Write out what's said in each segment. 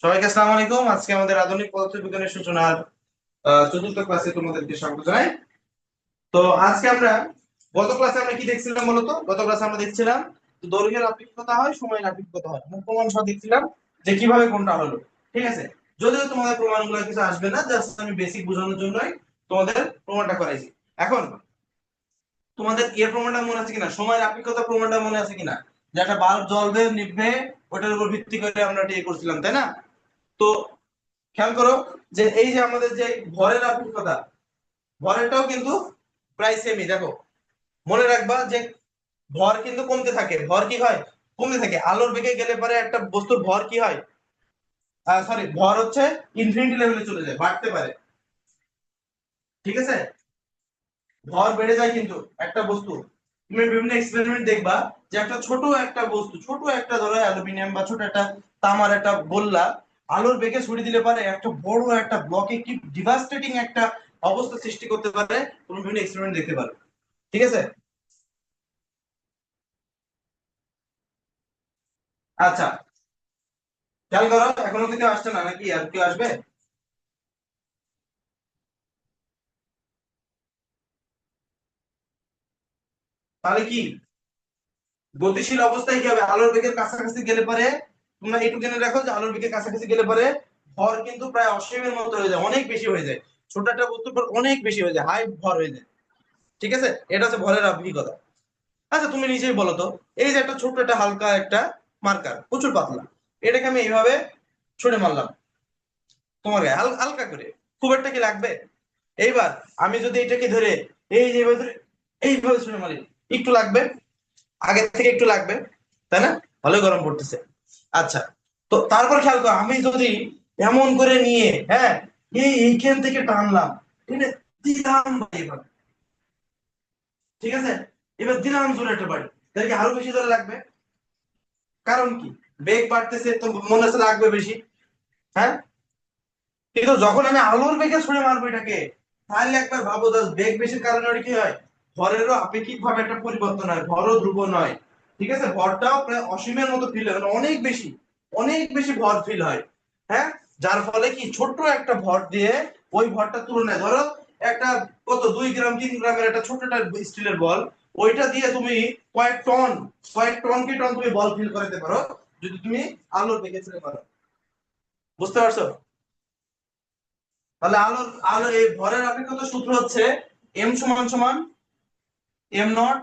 সবাইকে আসসালামু আলাইকুম। আজকে আমাদের আধুনিক পদার্থবিজ্ঞানের সূচনার চতুর্থ ক্লাসে তোমাদেরকে স্বাগত জানাই। তো আজকে আমরা গত ক্লাসে আমরা কি দেখছিলাম বলতো? গত ক্লাসে আমরা দেখছিলাম যে দৈর্ঘ্যের আপেক্ষিকতা হয়, সময়ের আপেক্ষিকতা হয়, এবং প্রমাণ সহ দেখছিলাম যে কিভাবে কোনটা হলো। ঠিক আছে, যদিও তোমাদের প্রমাণগুলো কিছু আসবে না, জাস্ট আমি বেসিক বোঝানোর জন্যই তোমাদের প্রমাণটা করাইছি। এখন তোমাদের এর প্রমাণটা মনে আছে কিনা, সময়ের আপেক্ষিকতা প্রমাণটা মনে আছে কিনা, যে একটা বাল্ব জ্বলবে নিভবে ওটার উপর ভিত্তি করে আমরা এটা করছিলাম, তাই না? তো খেয়াল করো যে এই যে আমাদের যে ভরের আপেক্ষিকতা, ভরেরটাও কিন্তু প্রায় সেমই। দেখো, মনে রাখবা যে ভর কিন্তু কমতে থাকে। ভর কি হয়? কমতে থাকে। আলোর বেগে গেলে পরে একটা বস্তুর ভর কি হয়, সরি, ভর হচ্ছে ইনফিনিটি লেভেলে চলে যায়, বাড়তে পারে। ঠিক আছে, ভর বেড়ে যায় কিন্তু একটা বস্তু। তুমি বিভিন্ন এক্সপেরিমেন্ট দেখবা যে একটা ছোট একটা বস্তু, ছোট একটা ধরো অ্যালুমিনিয়াম বা ছোট একটা তামার একটা গোল্লা আলোর বেগে ছড়িয়ে দিলে পারে একটা বড় একটা ব্লকে কি ডিভাস্টেটিং একটা অবস্থা সৃষ্টি করতে পারে। তুমি বিভিন্ন এক্সপেরিমেন্ট দেখতে পারো। ঠিক আছে, আচ্ছা, খেয়াল করো, এখনো থেকে আসছে না নাকি আর কেউ আসবে? তাহলে কি গতিশীল অবস্থায় কি হবে? আলোর বেগের কাছাকাছি গেলে পরে তোমরা একটু জেনে রাখো যে আলোর বেগের কাছাকাছি গেলে পরে ভর কিন্তু প্রায় অসীমের মতো হয়ে যায়, অনেক বেশি হয়ে যায়। ছোট একটা বস্তুর পর অনেক বেশি হয়ে যায়, হাই ভর হয়ে যায়। ঠিক আছে, এটা হচ্ছে ভরের আপেক্ষিকতা। আচ্ছা, তুমি নিজেই বলো তো, এই যে একটা ছোট্ট একটা হালকা একটা মার্কার, প্রচুর পাতলা, এটাকে আমি এইভাবে ছুঁড়ে মারলাম তোমার গায়ে, হালকা করে, খুব একটা কি লাগবে? এইবার আমি যদি এটাকে ধরে এই যে এইভাবে ধরে এইভাবে ছুঁড়ে মারি, একটু লাগবে, আগে থেকে একটু লাগবে, তাই না? ভালোই গরম পড়তেছে। আচ্ছা, তো তারপর খেয়াল করো, আমি যদি এমন করে নিয়ে, হ্যাঁ, এইখান থেকে টানলাম, টেনে দিলাম এইভাবে, ঠিক আছে, এবার দিলাম জোরে একটা বাড়ি, তাহলে কি আরো বেশি জোরে লাগবে? কারণ কি, বেগ বাড়তেছে তো মনে হচ্ছে লাগবে বেশি। হ্যাঁ, কিন্তু যখন আমি আলোর বেগে ছুঁড়ে মারবো এটাকে, তাহলে একবার ভাবো, জাস্ট বেগ বেশির কারণে ওটা কি হয়, ভরেরও আপেক্ষিক ভাবে একটা পরিবর্তন হয়, ভরও ধ্রুব নয়। ঠিক আছে, ভরটাও প্রায় অসীমের মতো ফিল হয়, মানে অনেক বেশি, অনেক বেশি ভর ফিল হয়। হ্যাঁ, যার ফলে কি ছোট্ট একটা ভর দিয়ে ওই ভরটা তুলনায় ধরো একটা কত 2 গ্রাম 3 গ্রামের একটা ছোট একটা স্টিলের বল, ওইটা দিয়ে তুমি কয়েক টন, কয়েক টন কি টন তুমি বল ফিল করাতে পারো যদি তুমি আলোর বেগে ছুঁড়ে মারো। বুঝতে পারছো? তাহলে আলোর এই ভরের আপেক্ষিকতা সূত্র হচ্ছে এম সমান সমান M nought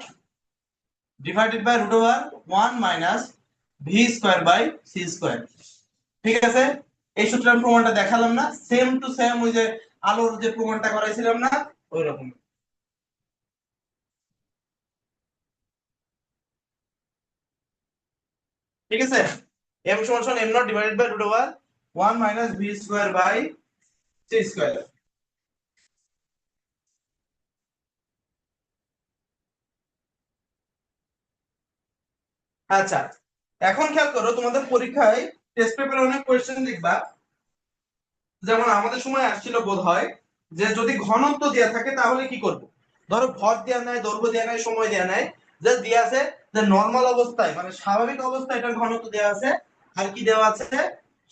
divided by root over 1 - V square by C square. ঠিক আছে, এই সূত্রের আমি প্রমাণটা দেখালাম না, সেম টু সেম ওই যে আলোর যে প্রমাণটা করাইছিলাম না, ওই রকম। ঠিক আছে, এম সমান সমান M nought divided by root over 1 - V square by C square. আচ্ছা, এখন খেয়াল করো, তোমাদের পরীক্ষায় টেস্ট পেপারে অনেক কোয়েশ্চেন দেখবা, যেমন আমাদের সময় আসছিল বোধ হয়, যে যদি ঘনত্ব দেওয়া থাকে তাহলে কি করব। ধরো ভর দেওয়া নাই, দৈর্ঘ্য দেওয়া নাই, সময় দেওয়া নাই, জাস্ট দেওয়া আছে যে নর্মাল অবস্থায় মানে স্বাভাবিক অবস্থায় এটার ঘনত্ব দেওয়া আছে, আর কি দেওয়া আছে,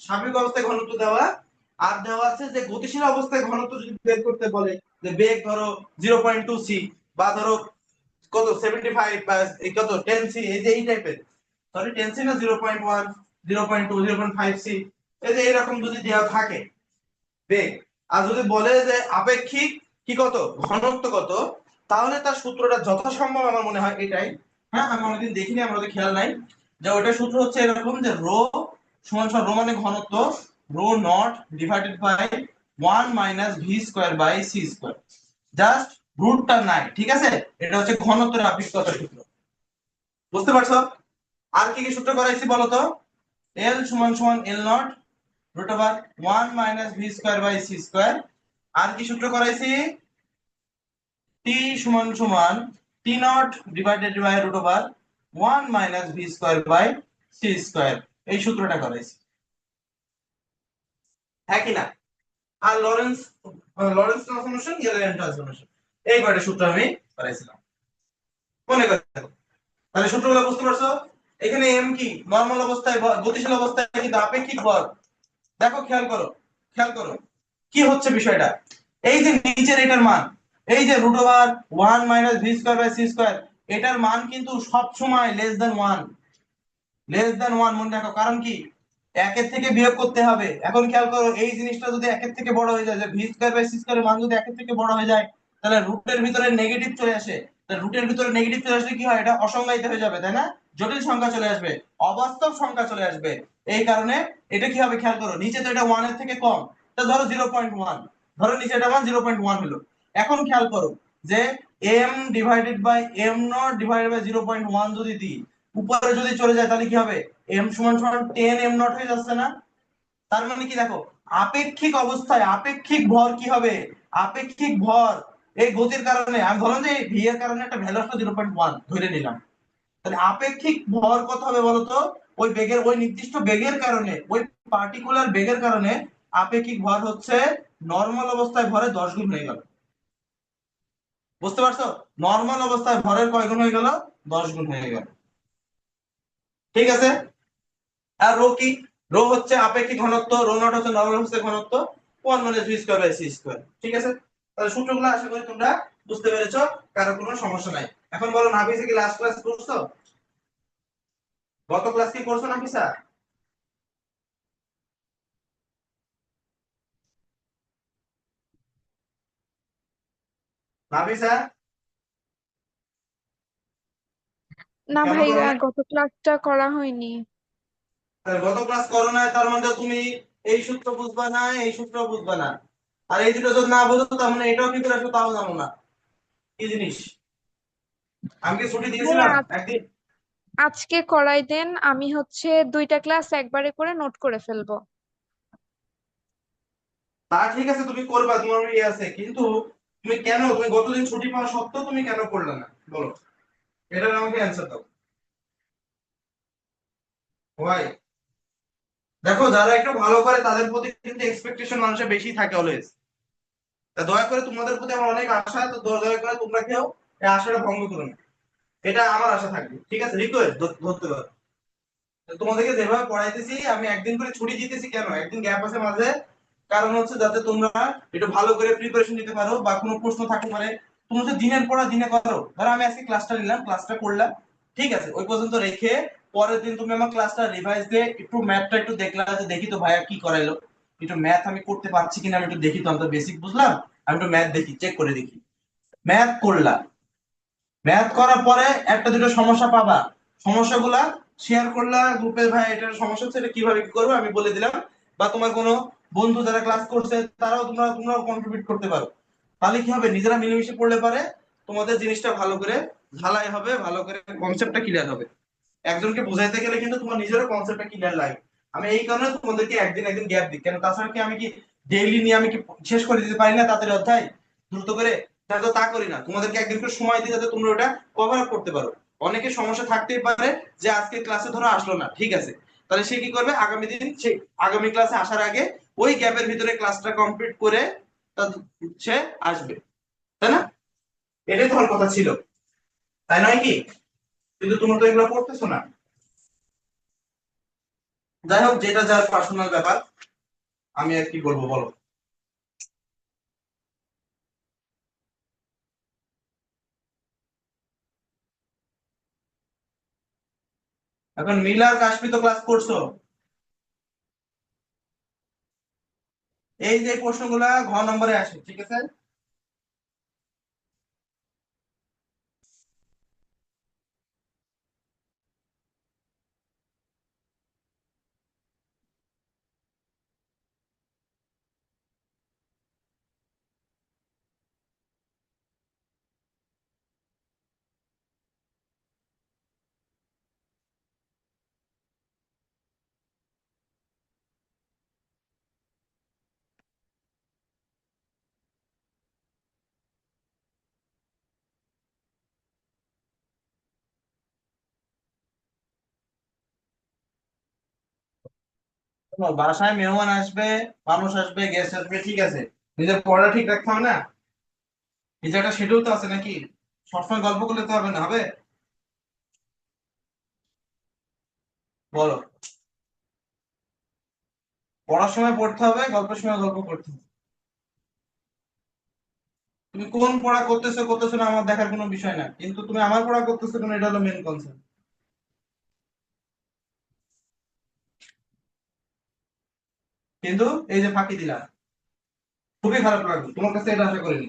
স্বাভাবিক অবস্থায় ঘনত্ব দেওয়া, আর দেওয়া আছে যে গতিশীল অবস্থায় ঘনত্ব যদি বের করতে বলে, যে বেগ ধরো 0.2 সি, বা ধরো কত 75 বা এই কত 10 সি, এই যে এই টাইপের, সরি 10 সি না, 0.1, 0.2, 0.5 সি, এই যে এরকম যদি দেওয়া থাকে বেগ, আর যদি বলে যে আপেক্ষিক কি কত, ঘনত্ব কত, তাহলে তার সূত্রটা যথাসম্ভব আমার মনে হয় এটাই। হ্যাঁ, আমি অনেকদিন দেখিনি, আমার ওদের খেয়াল নাই, যে ওইটা সূত্র হচ্ছে এরকম যে রো সমান সমান, রো মানে ঘনত্ব, rho nought divided by 1 - V square by C square, just রুটটা নাই। ঠিক আছে, এটা হচ্ছে ঘনত্বের আপেক্ষিকতার সূত্র। বুঝতে পারছো? আর কি কি সূত্র করাইছি বলো তো? এল সমান সমান L nought root over 1 - V square by C square. আর কি সূত্র করাইছি? টি সমান সমান T nought divided by root over 1 - V square by C square. এই সূত্রটা করাইছি, হ্যাঁ কি না? আর লরেন্স, লরেন্স ট্রান্সফরমেশন, ইয়েলেন ট্রান্সফরমেশন, এই কয়টা সূত্র আমি করাইছিলাম, মনে করে দেখো। তাহলে সূত্রগুলো বুঝতে পারছো? এখানে এম কি, নরমাল অবস্থায় গতিশীল অবস্থায় কিন্তু আপেক্ষিক ভর, দেখো খেয়াল করো কি হচ্ছে বিষয়টা। এই যে নিচের এটার মান, এই যে √1 - v² / c², এটার মান কিন্তু সব সময় লেস দ্যান ওয়ান মনে রাখো। কারণ কি, একের থেকে বিয়োগ করতে হবে। এখন খেয়াল করো, এই জিনিসটা যদি একের থেকে বড় হয়ে যায়, যে v²/c² এর মান যদি একের থেকে বড় হয়ে যায়, তাহলে রুটের ভিতরে নেগেটিভ চলে আসে। তাহলে রুটের ভিতরে নেগেটিভ চলে আসলে কি হয়, এটা অসংজ্ঞায়িত হয়ে যাবে, তাই না? জটিল সংখ্যা চলে আসবে, অবাস্তব সংখ্যা চলে আসবে। এই কারণে এটা কি হবে খেয়াল করো, নিচে তো এটা 1 এর থেকে কম, তা ধরো 0.1, ধরো নিচে এটা মান 0.1 হলো। এখন খেয়াল করো যে m/m0/0.1 যদি দিই, উপরে যদি চলে যায় তাহলে কি হবে, m সমান সমান 10m0 হয়ে যাচ্ছে না? তার মানে কি দেখো, আপেক্ষিক অবস্থায় আপেক্ষিক ভর কি হবে, আপেক্ষিক ভর এই গতির কারণে, আমি ধরলাম যে ভি এর কারণে একটা ভ্যালু আসলে 0.1 ধরে নিলাম, তাহলে আপেক্ষিক ভর কত হবে বলতো? ওই বেগের, ওই নির্দিষ্ট বেগের কারণে, ওই পার্টিকুলার বেগের কারণে আপেক্ষিক ভর হচ্ছে নর্মাল অবস্থায় ভরে 10 গুণ হয়ে গেল। বুঝতে পারছো? নর্মাল অবস্থায় ভরের কয় গুণ হয়ে গেল? 10 গুণ হয়ে গেল। ঠিক আছে? আর রো কি? রো হচ্ছে আপেক্ষিক ঘনত্ব, ρ0 হচ্ছে নরমাল অবস্থায় ঘনত্ব, 1 - v²/c²। ঠিক আছে? তাহলে সূত্রগুলো আশা করি তোমরা বুঝতে পেরেছো, কারো কোনো সমস্যা নাই। এখন বলো, নাফিসা কি লাস্ট ক্লাস করছো? গত ক্লাস কি করছো নাফিসা? নাফিসা না কেন করো ভাইয়া, নাই? গত ক্লাসটা করা হয়নি। তাহলে গত ক্লাস করো নাই, তার মানে তুমি এই সূত্র বুঝবা না, এই সূত্র বুঝবা না। আর এই দুটো যদি না বুঝো, তার মানে এটাও কি করে আসবে তাও জানো না। কি জিনিস? আমি কি ছুটি ভাইয়া দিয়েছিলাম একদিন? আজকে করাই দেন, আমি হচ্ছে 2টা ক্লাস একবারে করে নোট করে ফেলবো। তা ঠিক আছে, তুমি করবা, তোমার ইয়ে আছে, কিন্তু তুমি গতদিন ছুটি পাওয়া সত্ত্বেও তুমি কেন করলে না বলো? এটার আমাকে অ্যান্সার দাও। ভাই দেখো, যারা একটু ভালো করে তাদের প্রতি কিন্তু এক্সপেকটেশন মানুষের বেশি থাকে অলওয়েজ। তা দয়া করে, তোমাদের প্রতি আমার অনেক আশা, তো দয়া করে তোমরা কেউ এই আশাটা ভঙ্গ করো না। এটা আমার আশা থাকবে, ঠিক আছে? রিকোয়েস্ট ধরতে পারো। তোমাদেরকে যেভাবে পড়াইতেছি, আমি একদিন করে ছুটি দিতেছি কেন, একদিন গ্যাপ আছে মাঝে, কারণ হচ্ছে যাতে তোমরা একটু ভালো করে প্রিপারেশন নিতে পারো, বা কোনো প্রশ্ন থাকতে পারে। তোমরা হচ্ছে দিনের পড়া দিনে করো। ধরো আমি আজকে ক্লাসটা নিলাম, ক্লাসটা করলাম, ঠিক আছে, ওই পর্যন্ত রেখে পরের দিন তুমি আমার ক্লাসটা রিভাইজ দিয়ে একটু ম্যাথটা একটু দেখলা, যে দেখি তো ভাইয়া কি করাইলো, একটু ম্যাথ আমি করতে পারছি কিনা, আমি একটু দেখি, তো আমি তো বেসিক বুঝলাম, আমি একটু ম্যাথ দেখি, চেক করে দেখি। ম্যাথ করলাম, ম্যাথ করার পরে একটা দুটো সমস্যা পাবা, সমস্যাগুলা শেয়ার করলা গ্রুপে, ভাই এটার সমস্যা হচ্ছে, এটা কিভাবে কি করবো আমি বলে দিলাম। বা তোমার কোনো বন্ধু যারা ক্লাস করছে, তারাও তোমরাও কন্ট্রিবিউট করতে পারো। তাহলে কি হবে, নিজেরা মিলেমিশে পড়লে পারে তোমাদের জিনিসটা ভালো করে ঝালাই হবে, ভালো করে কনসেপ্টটা ক্লিয়ার হবে। একজনকে বোঝাইতে গেলে কিন্তু তোমার নিজেরও কনসেপ্টটা ক্লিয়ার লাগে। আমি এই কারণে তোমাদেরকে একদিন একদিন গ্যাপ দিই, কেন তাছাড়া কি আমি কি ডেইলি নিয়ে আমি কি শেষ করে দিতে পারি না তাদের অধ্যায় দ্রুত করে? তাহলে তো তা করি না, তোমাদেরকে একদিন করে সময় দিই যাতে তোমরা ওটা কভার আপ করতে পারো। অনেকের সমস্যা থাকতেই পারে, যে আজকে ক্লাসে ধরো আসলো না, ঠিক আছে, তাহলে সে কি করবে, আগামী দিন সে আগামী ক্লাসে আসার আগে ওই গ্যাপের ভিতরে ক্লাসটা কমপ্লিট করে সে আসবে, তাই না? এটাই তোমার কথা ছিল, তাই নয় কি? কিন্তু তোমরা তো এগুলো করতেছো না। যাই হোক, যেটা যার পার্সোনাল ব্যাপার, আমি আর কি বলবো বলো। এখন মিলার কাশ্মী তো ক্লাস করছো, এই যে প্রশ্নগুলা ঘ নম্বরে আসে, ঠিক আছে? শোনো, বাসায় মেহমান আসবে, মানুষ আসবে, গেস্ট আসবে, ঠিক আছে, নিজের পড়া ঠিক রাখতে হবে না? নিজের একটা শিডিউল তো আছে নাকি? সবসময় গল্প করলে তো হবে না, হবে? বলো। পড়ার সময় পড়তে হবে, গল্পের সময় গল্প করতে হবে। তুমি কোন পড়া করতেছো না আমার দেখার কোনো বিষয় না, কিন্তু তুমি আমার পড়া করতেছো কেন এটা হলো মেন কনসার্ন। কিন্তু এই যে ফাঁকি দিলা, খুবই খারাপ লাগলো, তোমার কাছে এটা আশা করিনি।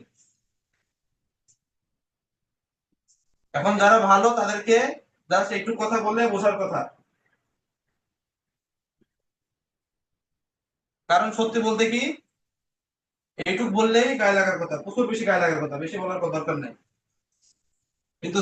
এখন যারা ভালো তাদেরকে জাস্ট একটু কথা বললে বোঝার কথা। কারণ সত্যি বলতে কি, এইটুক বললেই গায়ে লাগার কথা, প্রচুর বেশি গায়ে লাগার কথা, বেশি বলার কোনো দরকার নাই। কিন্তু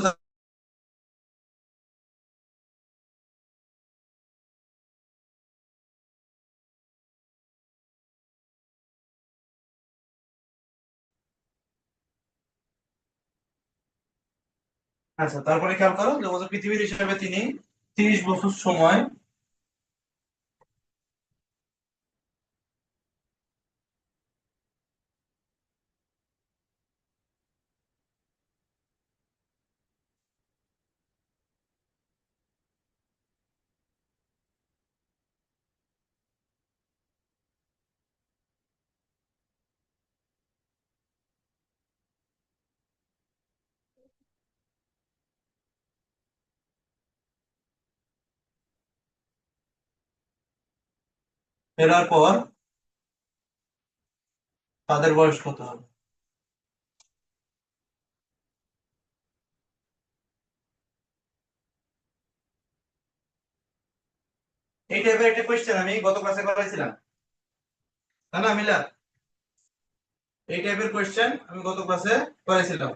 আচ্ছা, তারপরে খেয়াল করো যে ওদের পৃথিবীর হিসাবে তিনি 30 বছর সময়, ফেরার পর তাদের বয়স কত হবে? এই টাইপের একটা কোয়েশ্চেন আমি গত ক্লাসে করাইছিলাম, তাই না মিলা? এই টাইপের কোয়েশ্চেন আমি গত ক্লাসে করাইছিলাম।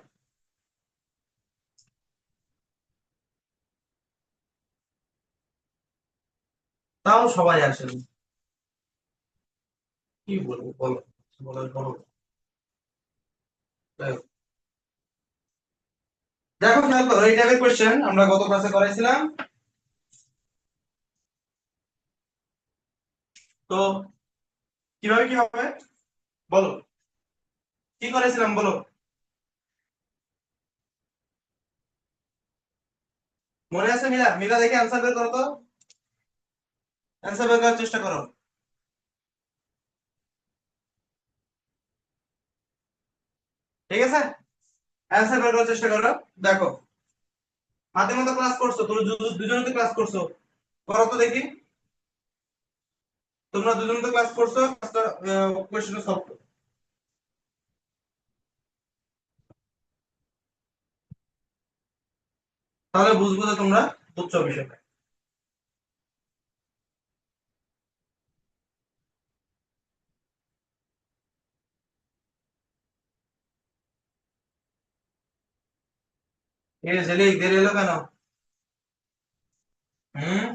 তাও সবাই আসেনি। কি বলবো বলো, বলার বলো। দেখো দেখো, খেয়াল করো, এই টাইপের কোয়েশ্চেন আমরা গত ক্লাসে করাইছিলাম। তো কিভাবে কি হবে বলো, কি করেছিলাম বলো। মনে আছে মিলা? মিলা দেখে অ্যান্সার বের করো তো, অ্যান্সার বের করার চেষ্টা করো। ঠিক আছে, অ্যান্সার বের করার চেষ্টা করো। দেখো, হাতে মতো ক্লাস করছো, তুমি দুজনে তো ক্লাস করছো, করো তো দেখি। তোমরা দুজনে তো ক্লাস করছো, কোয়েশ্চেন সলভ করো। তাহলে বুঝবো যে তোমরা বুঝছো বিষয়টা। এই ছেলে দেরি এলো কেন? হুম,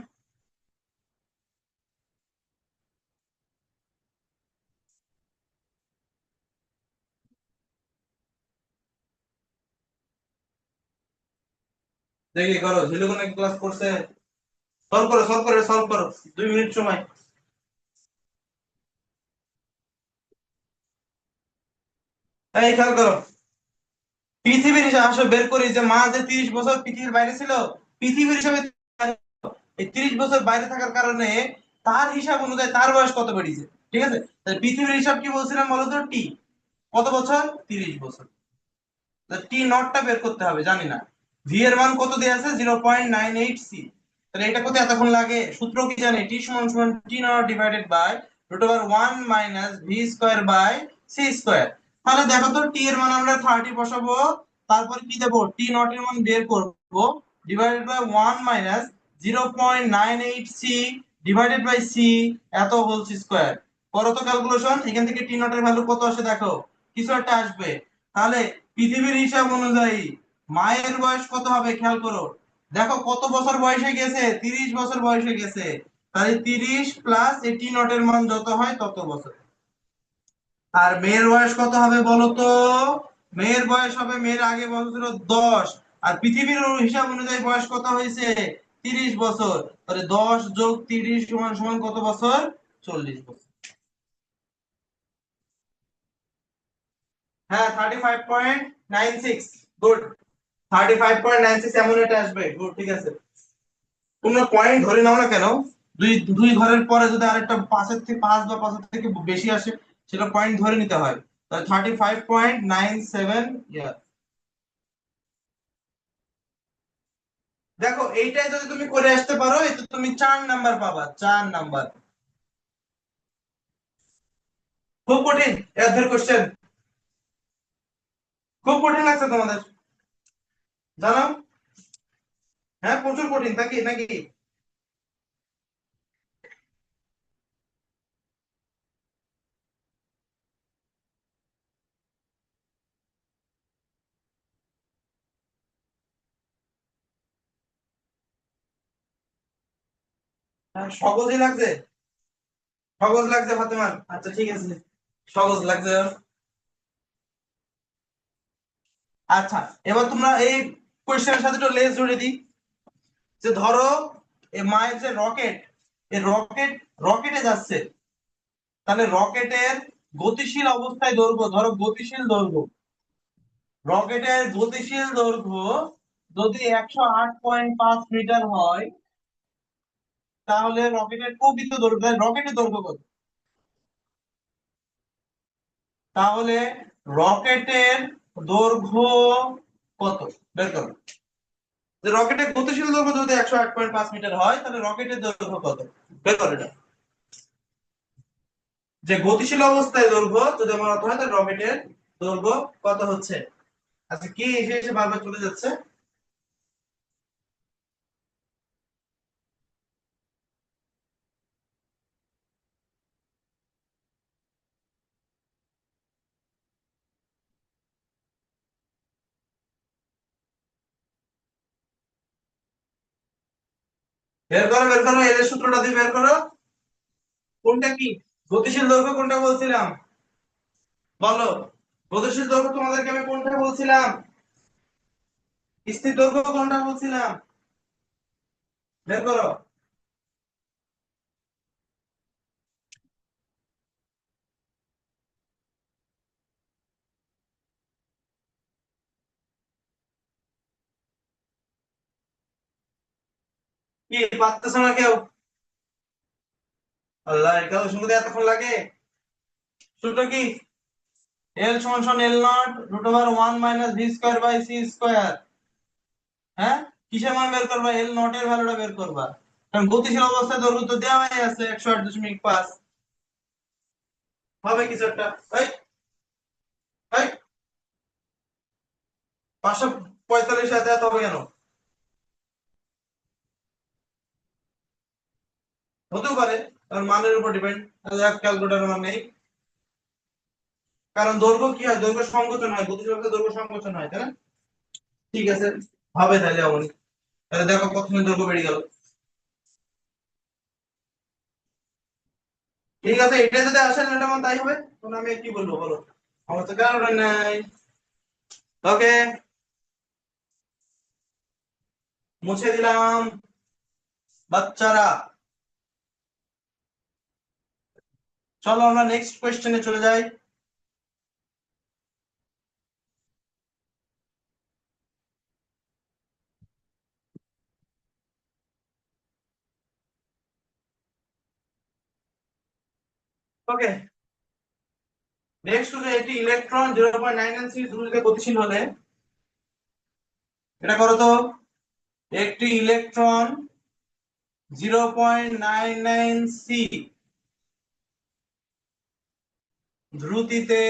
দেখি করো, ঝিলু কোনো ক্লাস করছে? সলভ করো, সলভ করো, 2 মিনিট সময়। এই খেয়াল করো, পৃথিবীর হিসাব আসলে বের করি যে মা যে 30 বছর পৃথিবীর বাইরে ছিল, পৃথিবীর হিসাবে এই 30 বছর বাইরে থাকার কারণে তার হিসাব অনুযায়ী তার বয়স কত বেড়েছে। ঠিক আছে, তাহলে পৃথিবীর হিসাব কি বলছিলাম বলতো? টি কত বছর? 30 বছর। টি নটটা বের করতে হবে, জানি না। ভি এর মান কত দেয়া আছে? 0.98 সি। তাহলে এটা করতে এতক্ষণ লাগে? সূত্র কি জানি? টি সমান সমান T nought divided by √1 minus V square by C square. তাহলে দেখো তো, টি এর মান আমরা 30 বসাবো, তারপর কি দেব? টি নট এর মান বের করব, divided by 1 minus 0.98 c divided by c এত হোল স্কয়ার। করো তো ক্যালকুলেশন, এখান থেকে টি নট এর ভ্যালু কত আসে দেখো, কিছু একটা আসবে। তাহলে পৃথিবীর হিসাব অনুযায়ী মায়ের বয়স কত হবে খেয়াল করো। দেখো কত বছর বয়সে গেছে, 30 বছর বয়সে গেছে। তাহলে 30 প্লাস 80 নটের মান যত হয় তত বছর। আর মেয়ের বয়স কত হবে বলো তো? মেয়ের বয়স হবে, মেয়ের আগে বয়স ছিল 10, আর পৃথিবীর হিসাব অনুযায়ী বয়স কত হয়েছে? 30 বছর। তাহলে 10 যোগ 30 সমান সমান কত বছর? 40 বছর। হ্যাঁ, 35.96। গুড, 35.96 এমন এটা আসবে। গুড, ঠিক আছে। তোমরা পয়েন্ট ধরে নাও না কেন, দুই দুই ঘরের পরে যদি আরেকটা পাঁচ বা পাঁচের থেকে বেশি আসে, সেটা পয়েন্ট ধরে নিতে হয়। তাহলে 35.97 ইয়ার। দেখো এইটাই যদি তুমি করে আসতে পারো, এতে তুমি 4 নাম্বার পাবা, 4 নাম্বার। খুব কঠিন এর ধর কোশ্চেন, খুব কঠিন লাগছে তোমাদের, জানো? হ্যাঁ প্রচুর কঠিন নাকি নাকি? হ্যাঁ, সহজই লাগছে, সহজ লাগছে ফাতেমার, আচ্ছা ঠিক আছে, সহজ লাগছে। আচ্ছা, এবার তোমরা এই কোশ্চেনের সাথে একটু লেস জুড়ে দিই। যে ধরো এই মায়ের যে রকেট, এই রকেটে যাচ্ছে, তাহলে রকেটের গতিশীল অবস্থায় দৈর্ঘ্য, ধরো গতিশীল দৈর্ঘ্য, রকেটের গতিশীল দৈর্ঘ্য যদি 108.5 মিটার হয়, তাহলে রকেটের প্রকৃত দৈর্ঘ্য, রকেটের দৈর্ঘ্য কত? তাহলে রকেটের দৈর্ঘ্য কত বের করো। যে রকেটের গতিশীল দৈর্ঘ্য যদি 108.5 মিটার হয়, তাহলে রকেটের দৈর্ঘ্য কত বের করো এটা। যে গতিশীল অবস্থায় দৈর্ঘ্য যদি আমার অর্থ হয়, তাহলে রকেটের দৈর্ঘ্য কত হচ্ছে। আচ্ছা কি এসে এসে বারবার চলে যাচ্ছে? বের করো বের করো, এর সূত্রটা দিয়ে বের করো। কোনটা কি গতিশীল দৈর্ঘ্য কোনটা বলছিলাম বলো? গতিশীল দৈর্ঘ্য তোমাদেরকে আমি কোনটা বলছিলাম? স্থির দৈর্ঘ্য কোনটা বলছিলাম? বের করো। কি পারতেছ না কেউ? আল্লাহ, এটা শুনতে এতক্ষণ লাগে? সূত্র কি? এল সমান সমান L nought root over 1 - v² / c²। হ্যাঁ, কিসের মান বের করবা? এল নট এর ভ্যালুটা বের করবা। কারণ গতিশীল অবস্থায় দৈর্ঘ্য তো দেওয়াই আছে 108.5। হবে কিছু একটা। এই এই 545 সাথে এত হবে কেন? হতেও পারে, কারণ মানের উপর ডিপেন্ড। ক্যালকুলেটর মান নেই, কারণ দৈর্ঘ্য কি হয়, দৈর্ঘ্য সংকোচন হয়, গতিশীল অবস্থায় দৈর্ঘ্য সংকোচন হয়, তাই না? ঠিক আছে, হবে তাহলে এমন। তাহলে দেখো কতক্ষণ দৈর্ঘ্য বেড়ে গেল। ঠিক আছে, এটা যদি আসে না, এটা মান তাই হবে, তখন আমি কি বলবো বলো? আমার তো কারণ নাই। ওকে, মুছে দিলাম বাচ্চারা। চলো আমরা নেক্সট কোয়েশ্চেনে চলে যাই। ওকে, নেক্সট হচ্ছে একটি ইলেকট্রন 0.99 দ্রুতিতে গতিশীল হলে, এটা করো তো। একটি ইলেকট্রন 0.99 দ্রুতিতে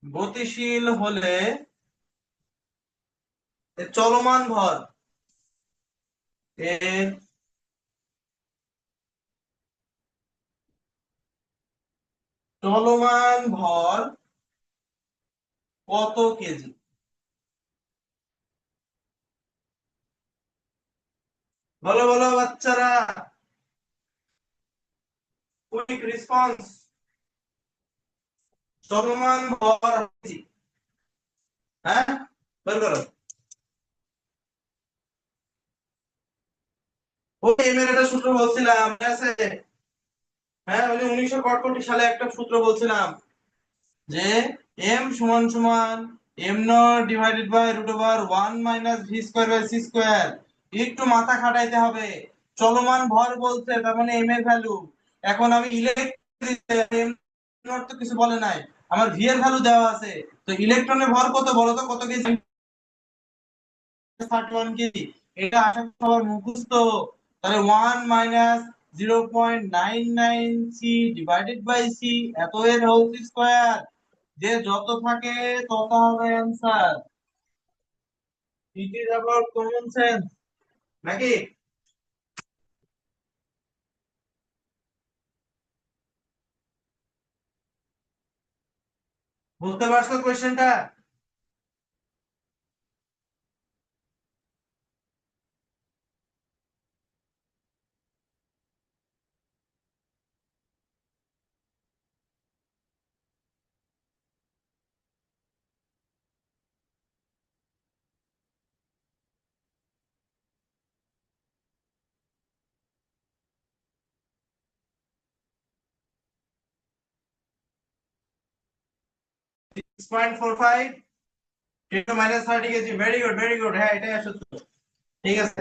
গতিশীল হলে এর চলমান ভর, এর চলমান ভর কত কেজি? বলো বলো বাচ্চারা, কুইক রেসপন্স। চলমান ভর কেজি, হ্যাঁ বের করো। ওই এম এর একটা সূত্র বলছিলাম, মনে আছে? হ্যাঁ, ওই যে 1961 সালে একটা সূত্র বলছিলাম, যে এম সমান সমান M nought divided by root over 1 minus V square by C square. একটু মাথা খাটাইতে হবে, চলমান ভর বলছে তার মানে এম এর ভ্যালু। এখন আমি ইলেকট্রন এম নট তো কিছু বলে নাই, আমার ভি এর ভ্যালু দেওয়া আছে। তো ইলেকট্রনের ভর কত বলো তো, কত কেজি? 31 কেজি। এটা আশা করি সবার মুখস্থ। তাহলে 1 minus 0.99 c divided by c, এত এর হোল স্কয়ার। যে যত থাকে তত হবে answer. It is about common sense, নাকি? বুঝতে পারছো কোশ্চেনটা? Six point four five minus 30 KG. Very good, very good. হ্যাঁ, এটাই আসলে উত্তর। ঠিক আছে,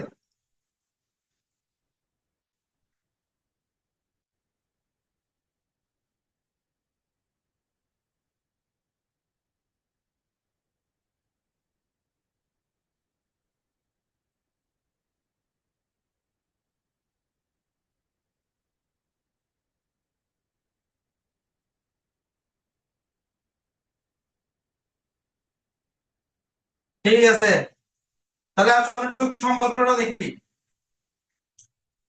ঠিক আছে। তাহলে আসলে একটু সম্পর্কটা দেখি।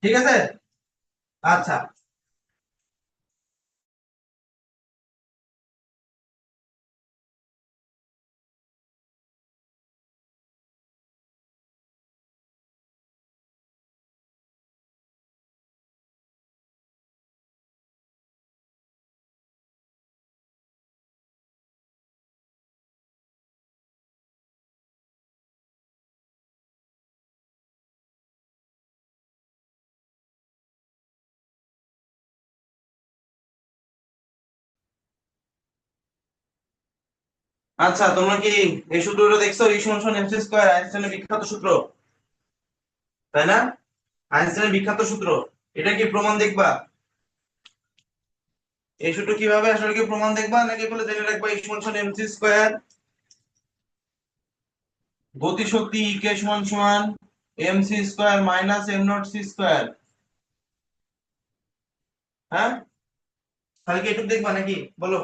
ঠিক আছে, আচ্ছা। আচ্ছা, তোমরা কি এই সূত্রটা দেখছো? E সমান সমান mc স্কয়ার, আইনস্টাইনের বিখ্যাত সূত্র, তাই না? আইনস্টাইনের বিখ্যাত সূত্র। এটা কি প্রমাণ দেখবা? এই সূত্র কিভাবে আসলে কি প্রমাণ দেখবা, নাকি বলে জেনে রাখবা E সমান সমান mc স্কয়ার, গতি শক্তি E কে সমান সমান mc square minus m not c square? হ্যাঁ, তাহলে কি একটু দেখবা নাকি, বলো?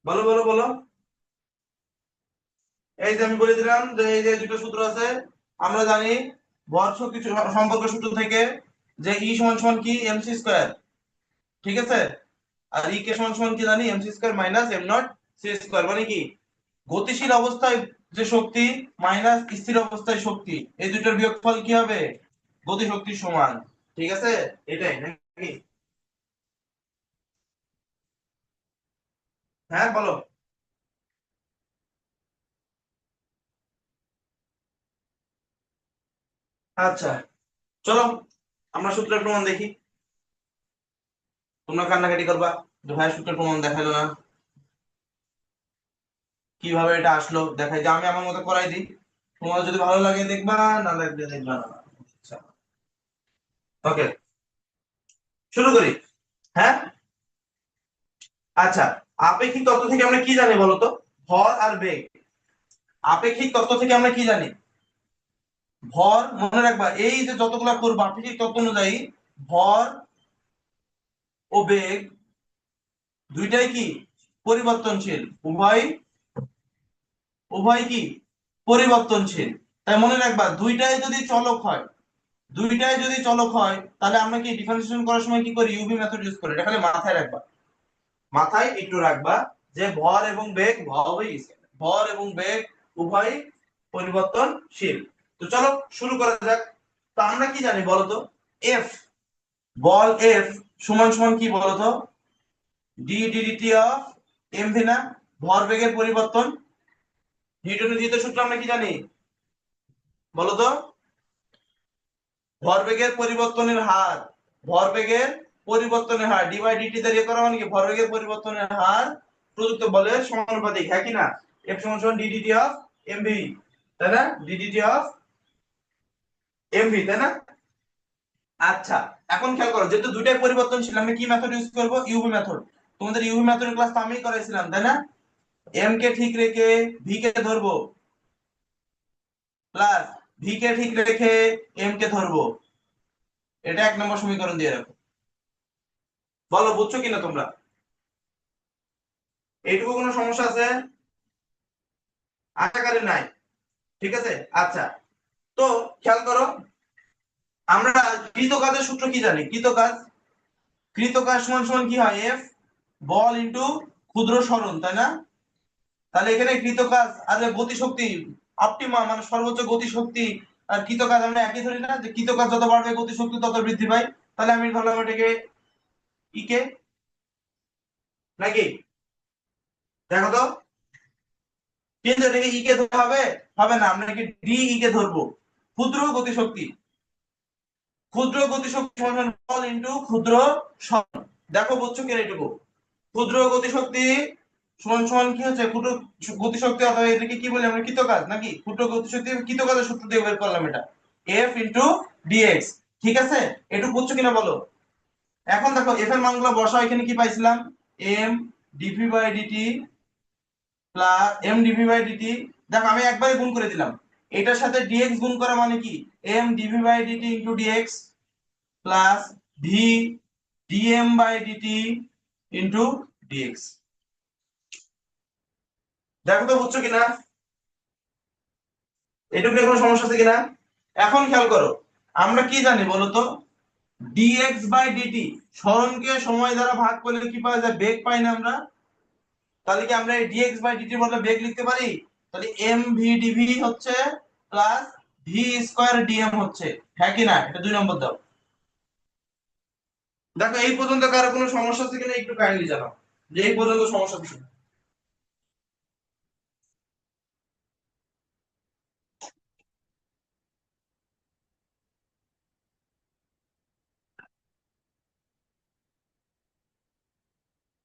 বলো, বলো, বলো। এই যে আমি বলে দিলাম যে এই যে দুটো সূত্র আছে, আমরা জানি ভর শক্তি সম্পর্ক সূত্র থেকে, যে ই সমান সমান কি mc স্কয়ার, ঠিক আছে? আর ই কে সমান সমান কি জানি mc square minus m not c square. মানে কি, গতিশীল অবস্থায় যে শক্তি মাইনাস স্থির অবস্থায় শক্তি, এই দুটোর বিয়োগফল কি হবে? গতি শক্তির সমান। ঠিক আছে, এটাই নাকি? হ্যাঁ, বলো। আচ্ছা, চলো আমরা সূত্রের প্রমাণ দেখি। তোমরা কান্নাকাটি করবা যে ভাই সূত্রের প্রমাণ দেখালো না, কিভাবে এটা আসলো দেখাই, যে আমি আমার মতো করাই দিই। তোমার যদি ভালো লাগে দেখবা, না লাগলে দেখবা না। আচ্ছা, ওকে, শুরু করি। হ্যাঁ, আচ্ছা। আপেক্ষিক তত্ত্ব থেকে আমরা কি জানি বলো তো? ভর আর বেগ। আপেক্ষিক তত্ত্ব থেকে আমরা কি জানি? ভর, মনে রাখবা এই যে যতগুলা করবো আপেক্ষিক তত্ত্ব অনুযায়ী, ভর ও বেগ দুইটাই কি পরিবর্তনশীল। উভয়, উভয় কি পরিবর্তনশীল। তাই মনে রাখবা দুইটাই যদি চলক হয়, দুইটাই যদি চলক হয়, তাহলে আমরা কি ডিফারেন্সিয়েশন করার সময় কি করি? ইউভি মেথড ইউজ করি। এটা খালি মাথায় রাখবা, মাথায় একটু রাখবা, যে ভর এবং বেগ ভর এবং বেগ উভয় পরিবর্তনশীল। তো চলো শুরু করা যাক। তো আমরা কি জানি বলতো? এফ, বল এফ সমান সমান কি বলতো? D ddt of m v না? ভর বেগের পরিবর্তন, নিউটনের দ্বিতীয় সূত্র আমরা কি জানি বলো তো? ভরবেগের পরিবর্তনের হার, ভরবেগের পরিবর্তনের হার ডি বাই ডিটি দিয়ে করা মানে কি ভরবেগের পরিবর্তনের হার প্রযুক্ত বলের সমানুপাতিক, হ্যাঁ কি না? এফ সমান সমান ডিডিটি অফ এমভি, তাই না? ডিডিটি অফ এমভি, তাই না? আচ্ছা, এখন খেয়াল করো, যেহেতু দুইটাই পরিবর্তনশীল আমি কি মেথড ইউজ করব? UV method. তোমাদের ইউভি মেথডের ক্লাস তো আমি করাইছিলাম, তাই না? এম কে ঠিক রেখে ভি কে ধরবো, প্লাস ভি কে ঠিক রেখে এম কে ধরবো। এটা 1 নম্বর সমীকরণ দিয়ে রাখো। বলো বুঝছো কিনা তোমরা? এইটুকু কোনো সমস্যা আছে? আশা করি নাই। ঠিক আছে, আচ্ছা। তো খেয়াল করো, আমরা কৃতকাজের সূত্র কি জানি? কৃতকাজ, কৃতকাজ সমান সমান কি হয়? এফ বল ইনটু ক্ষুদ্র সরণ, তাই না? তাহলে এখানে কৃতকাজ আর গতিশক্তি অপটিমাম মানে সর্বোচ্চ গতিশক্তি আর কৃতকাজ আমরা একই ধরি না, যে কৃতকাজ যত বাড়বে গতিশক্তি তত বৃদ্ধি পায়। তাহলে আমি ধরলাম এটাকে ইকে, নাকি? দেখো তো, কিন্তু এটাকে ইকে ধরতে হবে, হবে না, আমরা কি ডি কে ধরবো। ক্ষুদ্র গতিশক্তি, ক্ষুদ্র গতিশক্তি সমান বল ইনটু ক্ষুদ্র সরণ। দেখো বুঝছো কিনা এটুকু? ক্ষুদ্র গতিশক্তি সমান সমান কি হচ্ছে? ক্ষুদ্র গতিশক্তি অথবা এটাকে কি বলি আমরা? কৃতকাজ, নাকি? ক্ষুদ্র গতিশক্তি কৃতকাজের সূত্র দিয়ে বের করলাম এটা, এফ ইনটু ডিএক্স। ঠিক আছে, একটু বুঝছো কিনা বলো? এখন দেখো এফ এর মানগুলো বসাও, এখানে কি পাইছিলাম? M dv by dt plus m dv by dt. দেখো আমি একবারে গুণ করে দিলাম, এটার সাথে ডিএক্স গুণ করা মানে কি m dv by dt into dx plus v dm by dt into dx. দেখো তো বুঝছো কিনা? এটুকু কোনো সমস্যা আছে কিনা? এখন খেয়াল করো, আমরা কি জানি বলো তো? dx বাই dt, সরণকে সময় দ্বারা ভাগ করলে কি পাওয়া যায়? বেগ পাই না আমরা? তাহলে কি আমরা এই dx বাই dt এর বদলে বেগ লিখতে পারি? তাহলে mv dv হচ্ছে প্লাস v স্কয়ার dm হচ্ছে, হ্যাঁ কি না? এটা 2 নম্বর দাও। দেখো এই পর্যন্ত কারো কোনো সমস্যা আছে কিনা একটু কাইন্ডলি জানাও, যে এই পর্যন্ত সমস্যা আছে।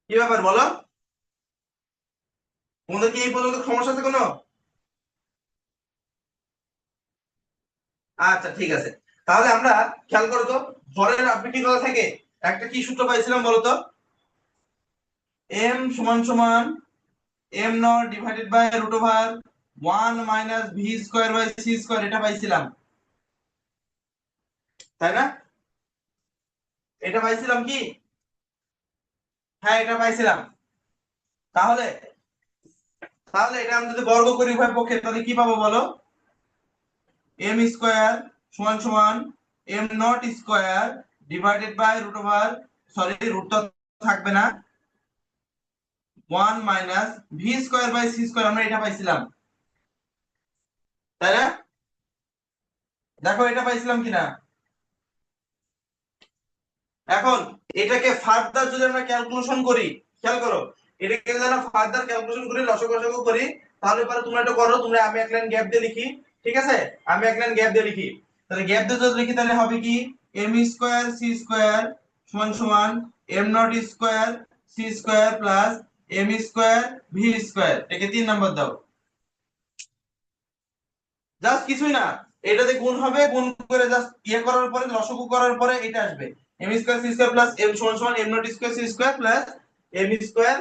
কি ব্যাপার বলো? তোমাদের কি এই পর্যন্ত সমস্যা আছে কোনো? আচ্ছা ঠিক আছে, তাহলে আমরা খেয়াল করো তো, ভরের আপডেটিং করা থাকে একটা কি সূত্র পাইছিলাম বলো তো? এম সমান সমান M nought divided by root over 1 - V square by C square, এটা পাইছিলাম, তাই না? এটা পাইছিলাম কি? হ্যাঁ এটা পাইছিলাম। তাহলে তাহলে এটা আমরা যদি বর্গ করি উভয় পক্ষে, তাহলে কি পাবো বলো? এম স্কয়ার সমান সমান am not square divided by root over, sorry রুটটা থাকবে না, 1 - V square by C square, আমরা এটা পাইছিলাম, তাই না? দেখো এটা পাইছিলাম কিনা? এখন এটাকে ফার্দার যদি আমরা ক্যালকুলেশন করি, খেয়াল করো, এটাকে যদি আমরা ফার্দার ক্যালকুলেশন করি, লসাগু গসাগু করি, তাহলে পরে তোমরা এটা করো, তোমরা আমি এক লাইন গ্যাপ দিয়ে লিখি, ঠিক আছে? আমি এক লাইন গ্যাপ দিয়ে লিখি, তাহলে গ্যাপ দিয়ে যদি লিখি তাহলে হবে কি? এম স্কয়ার সি স্কয়ার সমান সমান am not square C square plus M square V square. একে 3 নম্বর দাও। জাস্ট কিছুই না, এটাতে গুণ হবে, গুণ করে জাস্ট ইয়ে করার পরে লসাগু করার পরে এটা আসবে m square C square plus m সমান সমান am not square C square plus M square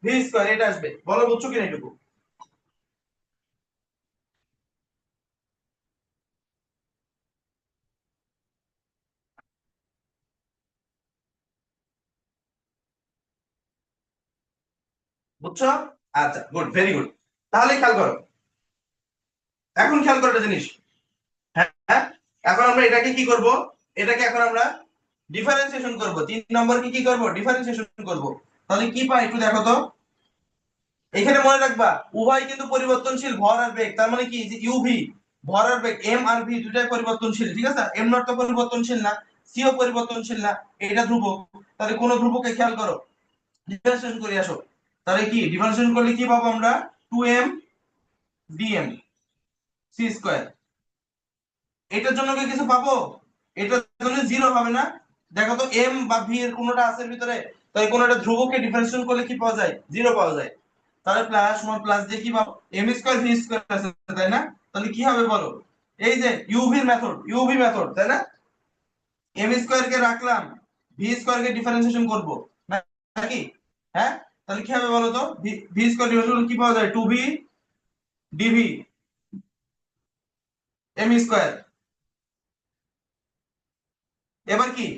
V square, এটা আসবে। বলো বুঝছো কিনা এটুকু? বুঝছো? আচ্ছা গুড, ভেরি গুড। তাহলে খেয়াল করো, এখন খেয়াল করো একটা জিনিস, হ্যাঁ হ্যাঁ? এখন আমরা এটাকে কি করব? এটাকে এখন আমরা ডিফারেন্সিয়েশন করব, 3 নম্বর কি কি করব? ডিফারেন্সিয়েশন করব। তাহলে কি পাই একটু দেখো তো। এখানে মনে রাখবা উভয় কিন্তু পরিবর্তনশীল, ভর আর বেগ, তার মানে কি যে ইউভি ভর আর বেগ এম আর ভি দুটাই পরিবর্তনশীল, ঠিক আছে? এম নট তো পরিবর্তনশীল না, সি ও পরিবর্তনশীল না, এটা ধ্রুবক। তাহলে কোন ধ্রুবককে খেয়াল করো, ডিফারেন্সিয়েশন করে আসো। তাহলে কি ডিফারেন্সিয়েশন করলে কি পাবো আমরা? 2m DM C square. এটার জন্য কি কিছু পাবো? এটার জন্য জিরো হবে না। দেখো তো এম বা ভি এর কোনটা আছে এর ভিতরে? তাই কোনটা ধ্রুবককে ডিফারেন্সিয়েশন করলে কি পাওয়া যায়? জিরো পাওয়া যায়। তাহলে প্লাস সমান প্লাস দিয়ে কি পাবো? এম স্কয়ার ভি স্কয়ার আছে, তাই না? তাহলে কি হবে বলো? এই যে ইউভি মেথড, তাই না? এম স্কয়ার কে রাখলাম, ভি স্কয়ার কে ডিফারেন্সিয়েশন করব নাকি? হ্যাঁ, তাহলে কি হবে বলো তো? ভি স্কয়ার ডিফারেন্সিয়েশন কি পাওয়া যায়? 2v DV M square. এবার কি,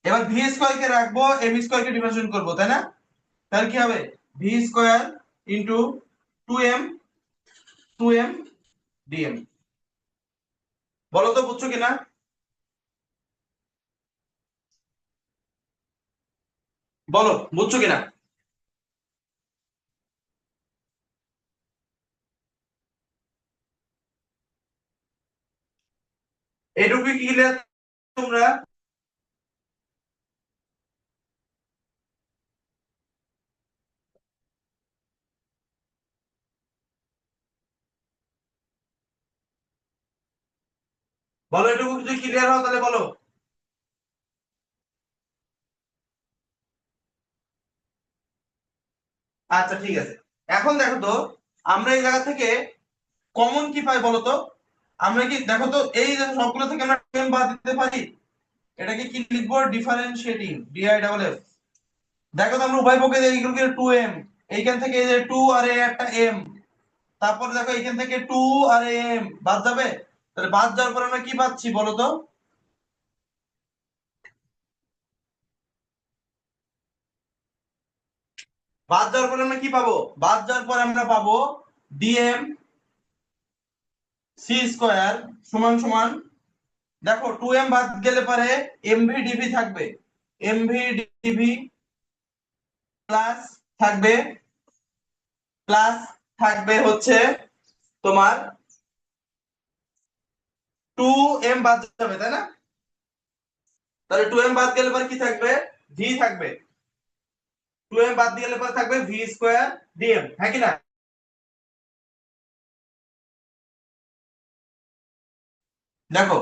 এবার ভি স্কয়ার কে রাখবো, এম স্কয়ার কে ডিফারেন্সিয়েশন করব, তাই না? তাহলে কি হবে? V square into 2m 2m DM. বলো তো বুঝছো কিনা? বলো বুঝছো কিনা? এইটুকু কি ক্লিয়ার তোমরা? বলো এটুকু যদি ক্লিয়ার হও তাহলে বলো। আচ্ছা ঠিক আছে। এখন দেখো তো, আমরা এই জায়গা থেকে কমন কি পাই বলো তো? আমরা কি দেখো তো, এই যে সবগুলো থেকে আমরা m বাদ দিতে পারি। এটাকে কি লিখবো? Differentiating D I double F. দেখো তো আমরা উভয় পক্ষে এইগুলো কি 2m, এইখান থেকে এই যে 2 আর এই একটা m, তারপর দেখো এইখান থেকে 2 আর m বাদ যাবে। তাহলে বাদ যাওয়ার পর আমরা কি পাচ্ছি বলো তো? বাদ যাওয়ার পর আমরা কি পাবো? বাদ যাওয়ার পর আমরা পাবো ডিএম সি স্কয়ার সমান সমান, দেখো 2m বাদ গেলে পরে এমভি ডিভি থাকবে। এমভি ডিভি প্লাস থাকবে, প্লাস থাকবে হচ্ছে তোমার 2m বাদ যাবে, তাই না? তাহলে 2m বাদ গেলে পরে কি থাকবে? ভি থাকবে। 2m বাদ গেলে পরে থাকবে ভি স্কয়ার ডিএম, হ্যাঁ কি না? দেখো,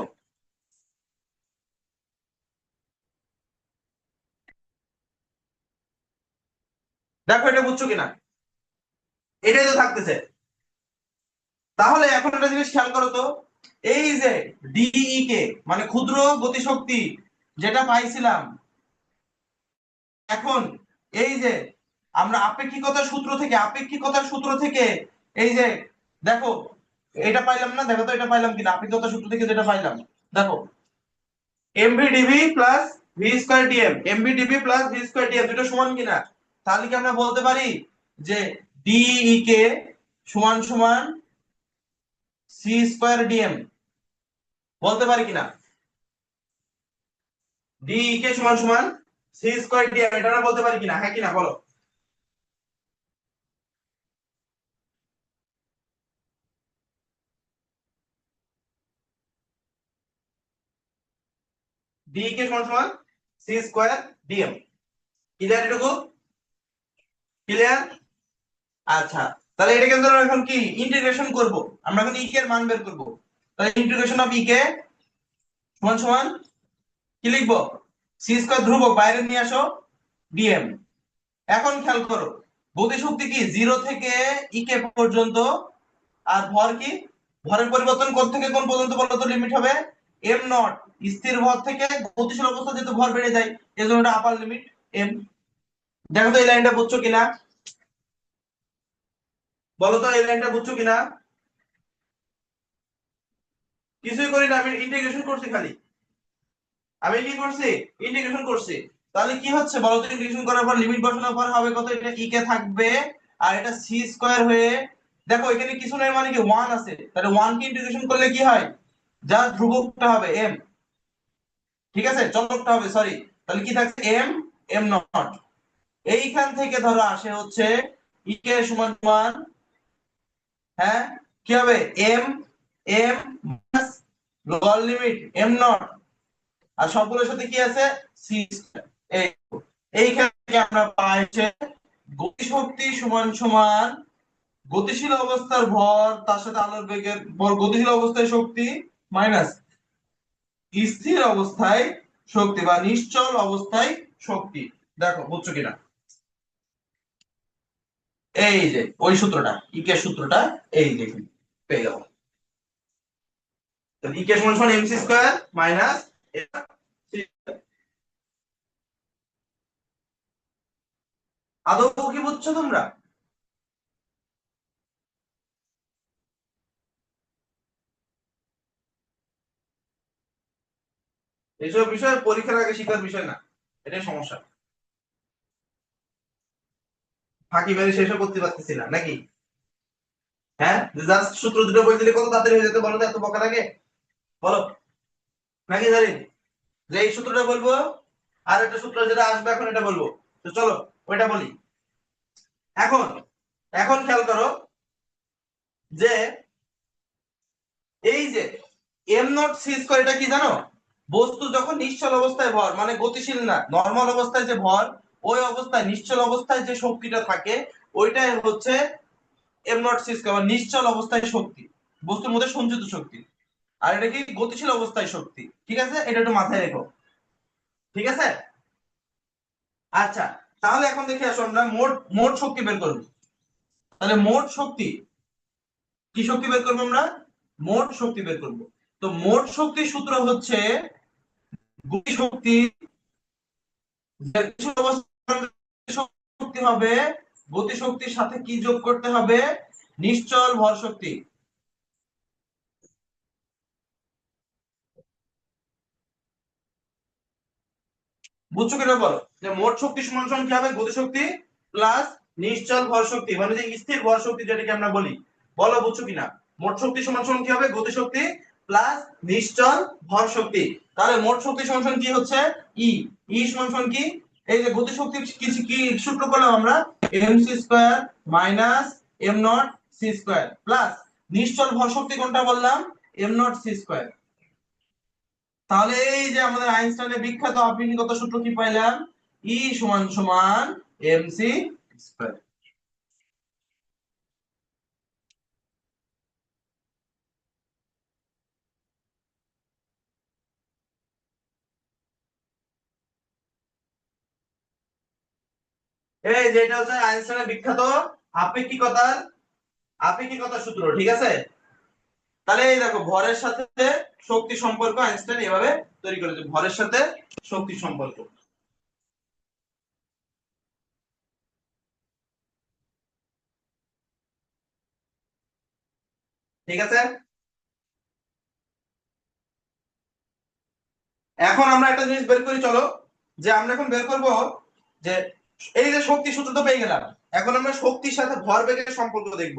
দেখো এটা বুঝছো কিনা? এটাই তো থাকতেছে। তাহলে এখন একটা জিনিস খেয়াল করো তো, এই যে ডিই কে মানে ক্ষুদ্র গতিশক্তি যেটা পাইছিলাম, এখন এই যে আমরা আপেক্ষিকতার সূত্র থেকে এই যে দেখো এটা পাইলাম না? দেখো তো এটা পাইলাম কিনা আপেক্ষিকতার সূত্র থেকে যেটা পাইলাম। দেখো mv dv plus v square dm, mv dv plus v square dm দুটো সমান কিনা? তাহলে কি আমরা বলতে পারি যে ডিই কে সমান সমান সি স্কয়ার ডিএম? বলতে পারি কিনা? ডিই কে সমান সমান সি স্কয়ার ডিএম, এটা আমরা বলতে পারি কিনা? হ্যাঁ কিনা বলো? ডিই কে সমান সমান সি স্কয়ার ডিএম। ক্লিয়ার এটুকু? ক্লিয়ার? আচ্ছা, তাহলে এটাকে আমরা এখন কি ইন্টিগ্রেশন করব? আমরা এখন ই কে এর মান বের করব। তাহলে ইন্টিগ্রেশন অফ ই কে সমান সমান কি লিখবো? সি স্কয়ার ধ্রুবক বাইরে নিয়ে আসো ডিএম। এখন খেয়াল করো, গতিশক্তি কি 0 থেকে ই কে পর্যন্ত, আর ভর কি? ভরের পরিবর্তন কোন থেকে কোন পর্যন্ত বলো তো লিমিট হবে? Am not. স্থির ভর থেকে গতিশীল অবস্থা যেহেতু ভর বেড়ে যায়, এজন্য এটা আপার লিমিট এম। দেখো তো এই লাইনটা বুঝছো কিনা? বলো তো এই লাইনটা বুঝছো কিনা? কিছুই করি না, আমি ইন্টিগ্রেশন করছি খালি। আমি কি করছি? ইন্টিগ্রেশন করছি। তাহলে কি হচ্ছে বলো তো? ইন্টিগ্রেশন করার পর লিমিট বসানোর পর হবে কত? এটা ই কে থাকবে, আর এটা সি স্কয়ার হয়ে, দেখো এখানে কিছু নাই মানে কি 1 আছে, তাহলে 1 কে ইন্টিগ্রেশন করলে কি হয়? যা ধ্রুবকটা হবে এম, ঠিক আছে, চলকটা হবে, সরি। তাহলে কি থাকছে? M m nought. এইখান থেকে ধরো আসে হচ্ছে ই কে সমান সমান, হ্যাঁ কি হবে? M M minus lower limit M nought, আর সবগুলোর সাথে কি আছে? C square. এই এইখান থেকে আমরা পাই হচ্ছে গতিশক্তি সমান সমান গতিশীল অবস্থার ভর তার সাথে আলোর বেগের ভর, গতিশীল অবস্থায় শক্তি মাইনাস স্থির অবস্থায় শক্তি বা নিশ্চল অবস্থায় শক্তি। দেখো বুঝছো কিনা, এই যে ওই সূত্রটা, ইকের সূত্রটা, এই যে এখানে পেয়ে গেল। ইকে সমান সমান এমসি স্কয়ার মাইনাস, আদৌ কি বুঝছো তোমরা? এইসব বিষয় পরীক্ষার আগে শিখার বিষয় না, এটাই সমস্যা। ফাঁকি মেরে শেষও করতে পারতেছি না নাকি? হ্যাঁ, জাস্ট সূত্র দুটো বই দিলে কত তাড়াতাড়ি হয়ে যেত বলো তো, এত বকা লাগে বলো নাকি? জানি যে এই সূত্রটা বলবো, আর একটা সূত্র যেটা আসবে এখন এটা বলবো, তো চলো ওইটা বলি। এখন এখন খেয়াল করো যে এই যে এম নট সি স্কয়ার, এটা কি জানো? বস্তু যখন নিশ্চল অবস্থায় ভর, মানে গতিশীল না, নরমাল অবস্থায় যে ভর, ওই অবস্থায় নিশ্চল অবস্থায় যে শক্তিটা থাকে ওইটাই হচ্ছে এম নট সি স্কয়ার, নিশ্চল অবস্থায় শক্তি, বস্তুর মধ্যে সঞ্চিত শক্তি। আর এটা কি গতিশীল অবস্থায় শক্তি, ঠিক আছে? এটা একটু মাথায় রেখো, ঠিক আছে? আচ্ছা, তাহলে এখন দেখে আসো আমরা মোট মোট শক্তি বের করবো। তাহলে মোট শক্তি, কি শক্তি বের করবো আমরা? মোট শক্তি বের করবো। তো মোট শক্তির সূত্র হচ্ছে গতি শক্তি, গতিশীল অবস্থায় শক্তি হবে, গতি শক্তির সাথে কি যোগ করতে হবে? নিশ্চল ভর শক্তি। বুঝছো কিনা বলো, যে মোট শক্তি সমান সমান কি হবে? গতি শক্তি প্লাস নিশ্চল ভর শক্তি, মানে যে স্থির ভর শক্তি যেটাকে আমরা বলি। বলো বুঝছো কিনা? মোট শক্তি সমান সমান কি হবে? গতি শক্তি প্লাস নিশ্চল ভর শক্তি। তাহলে মোট শক্তি সমান সমান কি হচ্ছে? ই, ই সমান সমান কি? এই যে গতি শক্তি কি কি সূত্র করলাম আমরা? M C square minus M nought C square plus নিশ্চল ভর শক্তি কোনটা বললাম? M nought C square. তাহলে এই যে আমাদের আইনস্টাইনের বিখ্যাত আপেক্ষিকতা সূত্র কি পাইলাম? ই সমান সমান এমসি স্কয়ার। এই যে এটা হচ্ছে আইনস্টাইনের বিখ্যাত আপেক্ষিকতার আপেক্ষিকতার সূত্র, ঠিক আছে? তাহলে এই দেখো ভরের সাথে শক্তি সম্পর্ক আইনস্টাইন এভাবে তৈরি করেছে, ভরের সাথে শক্তি সম্পর্ক, ঠিক আছে? এখন আমরা একটা জিনিস বের করি, চলো, যে আমরা এখন বের করব যে এই যে শক্তি সূত্র তো পেয়ে গেলাম, এখন আমরা শক্তির সাথে ভরবেগের সম্পর্ক দেখব।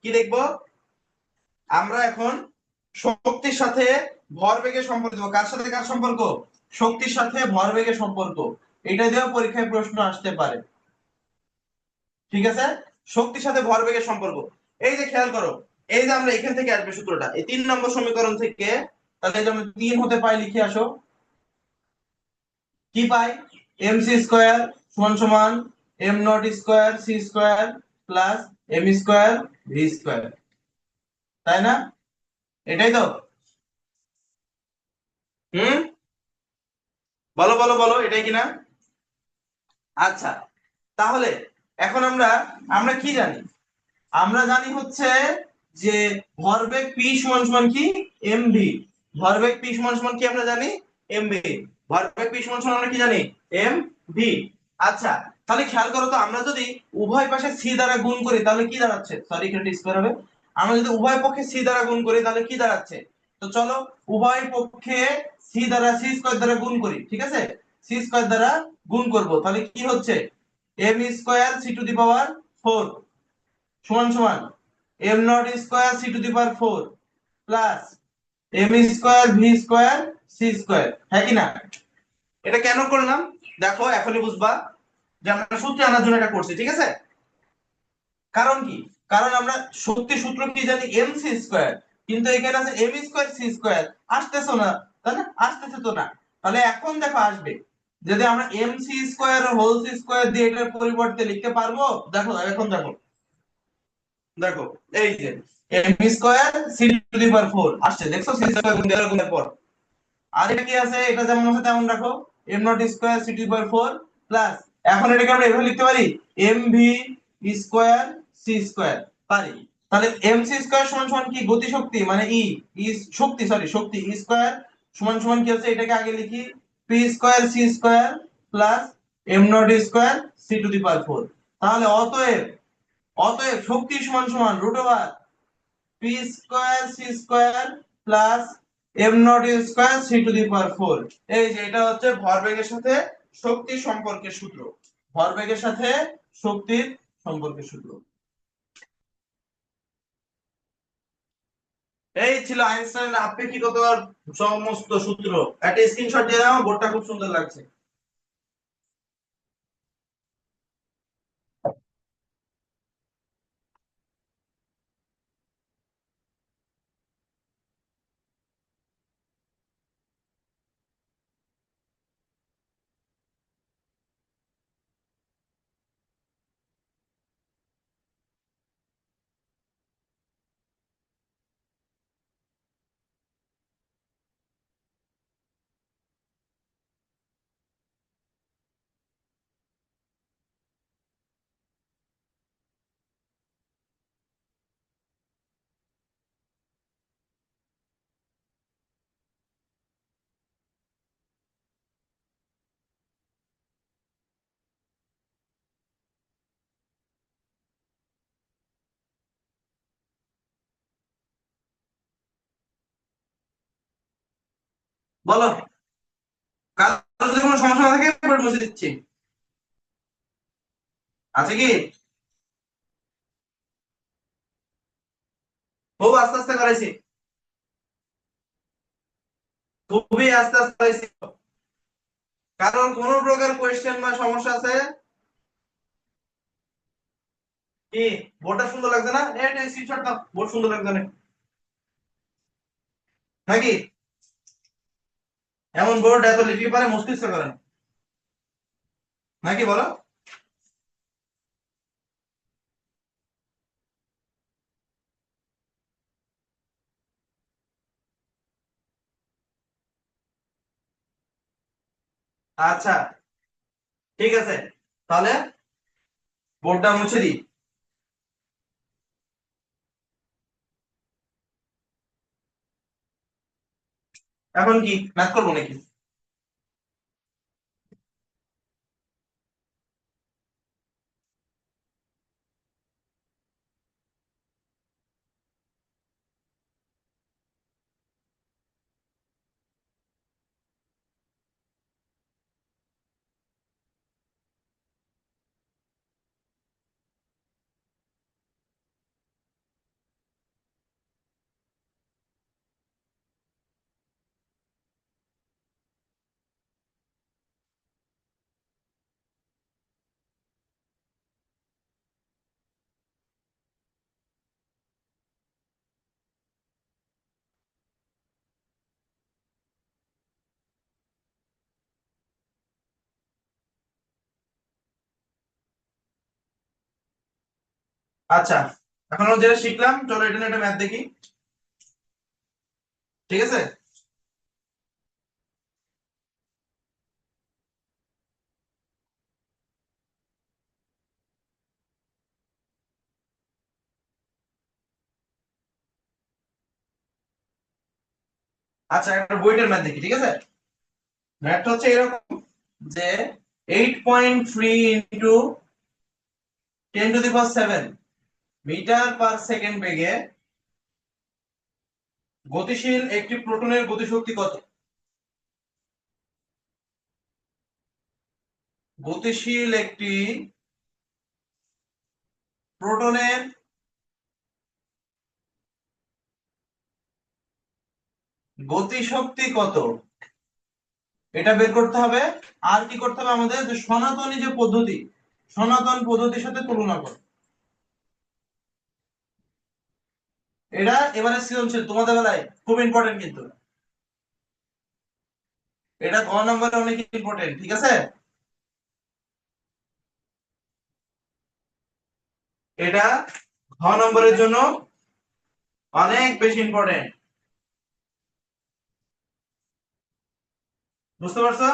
কি দেখব আমরা এখন? শক্তির সাথে ভরবেগের সম্পর্ক দেবো। কার সাথে কার সম্পর্ক? শক্তির সাথে ভরবেগের সম্পর্ক। এটা দিয়েও পরীক্ষায় প্রশ্ন আসতে পারে, ঠিক আছে? শক্তির সাথে ভরবেগের সম্পর্ক, এই যে খেয়াল করো, এই যে আমরা এখান থেকে আসবে সূত্রটা, এই 3 নম্বর সমীকরণ থেকে। তাহলে এই যে আমরা 3 হতে পাই, লিখে আসো। কি পাই? এম সি স্কোয়ার সমান সমান M nought square C square plus M square V square, তাই না? এটাই তো। হুম, বলো বলো বলো, এটাই কিনা? আচ্ছা, তাহলে এখন আমরা আমরা কি জানি? আমরা জানি হচ্ছে যে ভরবেগ p সমান সমান কি? mv। ভরবেগ p সমান সমান কি আমরা জানি? mv। ভরবেগ p সমান সমান আমরা কি জানি? mv। আচ্ছা, তাহলে খেয়াল করো তো, আমরা যদি উভয় পাশে c দ্বারা গুণ করি তাহলে কি দাঁড়াচ্ছে? সরি, এখানে স্কয়ার হবে। আমরা যদি উভয় পক্ষে c দ্বারা গুণ করি তাহলে কি দাঁড়াচ্ছে? তো চলো উভয় পক্ষে c দ্বারা c স্কয়ার দ্বারা গুণ করি, ঠিক আছে? c স্কয়ার দ্বারা গুণ করব, তাহলে কি হচ্ছে? m square c to the power 4 সমান সমান am not square C to the power 4 plus M square V square C square, হ্যাঁ কি না? এটা কেন করলাম দেখো, এখনই বুঝবা যে আমরা সূত্রে আনার জন্য এটা করছি, ঠিক আছে? কারণ কি? কারণ আমরা শক্তি সূত্র কি জানি? এম সি স্কয়ার, কিন্তু এখানে আছে এম স্কয়ার সি স্কয়ার, আসতেছো না, তাই না? আসতেছে তো না। তাহলে এখন দেখো আসবে, যদি আমরা M C square whole C square দিয়ে এটার পরিবর্তে লিখতে পারবো, দেখো এখন দেখো, দেখো এই যে M square C to the power 4 আসছে, দেখছো সি স্কয়ার গুণের পর। আর এটা কি আছে, এটা যেমন আছে তেমন রাখো, M not square C to the power 4 plus, এখন এটাকে আমরা এভাবে লিখতে পারি M V square C square, পারি। তাহলে এম সি স্কয়ার সমান সমান কি, গতি শক্তি মানে ই, ই শক্তি, সরি শক্তি, ই স্কয়ার সমান সমান কি আছে, এটাকে আগে লিখি P square C square plus M not square C to the power 4। তাহলে অতএব, অতএব শক্তি সমান সমান root over P square C square plus M not square C to the power 4। এই যে এটা হচ্ছে ভরবেগের সাথে শক্তির সম্পর্কের সূত্র, ভরবেগের সাথে শক্তির সম্পর্কের সূত্র। এই ছিল আইনস্টাইনের আপেক্ষিকতার সমস্ত সূত্র। একটা স্ক্রিনশট দিয়ে দাও, বোর্ডটা খুব সুন্দর লাগছে। বলো, কারো যদি কোনো সমস্যা না থাকে এবার মুছে দিচ্ছি। আছে কি? খুব আস্তে আস্তে করাইছি, খুবই আস্তে আস্তে করাইছি। কারণ কোন প্রকার কোয়েশ্চেন বা সমস্যা আছে কি? বোর্ডটা সুন্দর লাগছে না? এটা স্ক্রিনশট দাও, বোর্ড সুন্দর লাগছে না নাকি? এমন বোর্ড এত লিখতে পারে মস্তিষ্ক করে না, নাকি বলো? আচ্ছা, ঠিক আছে, তাহলে বোর্ডটা মুছে দিই। এখন কি ম্যাথ করবো নাকি? আচ্ছা, এখন আমরা যেটা শিখলাম, চলো এটা নিয়ে একটা ম্যাথ দেখি। ঠিক আছে, আচ্ছা একটা বইটার ম্যাথ দেখি, ঠিক আছে। ম্যাথটা হচ্ছে এরকম যে 8.3 ইন্টু 10⁻⁷ মিটার পার সেকেন্ড বেগে গতিশীল একটি প্রোটনের গতিশক্তি কত? গতিশীল একটি প্রোটনের গতিশক্তি কত, এটা বের করতে হবে। আর কি করতে হবে আমাদের, যে সনাতনী যে পদ্ধতি, সনাতন পদ্ধতির সাথে তুলনা করো। এটা এবারে সৃজনশীল তোমাদের বেলায় খুব ইম্পর্টেন্ট কিন্তু, এটা গ নম্বরে অনেক ইম্পর্টেন্ট, ঠিক আছে। এটা ঘ নম্বরের জন্য অনেক বেশি ইম্পর্টেন্ট। বুঝতে পারছো?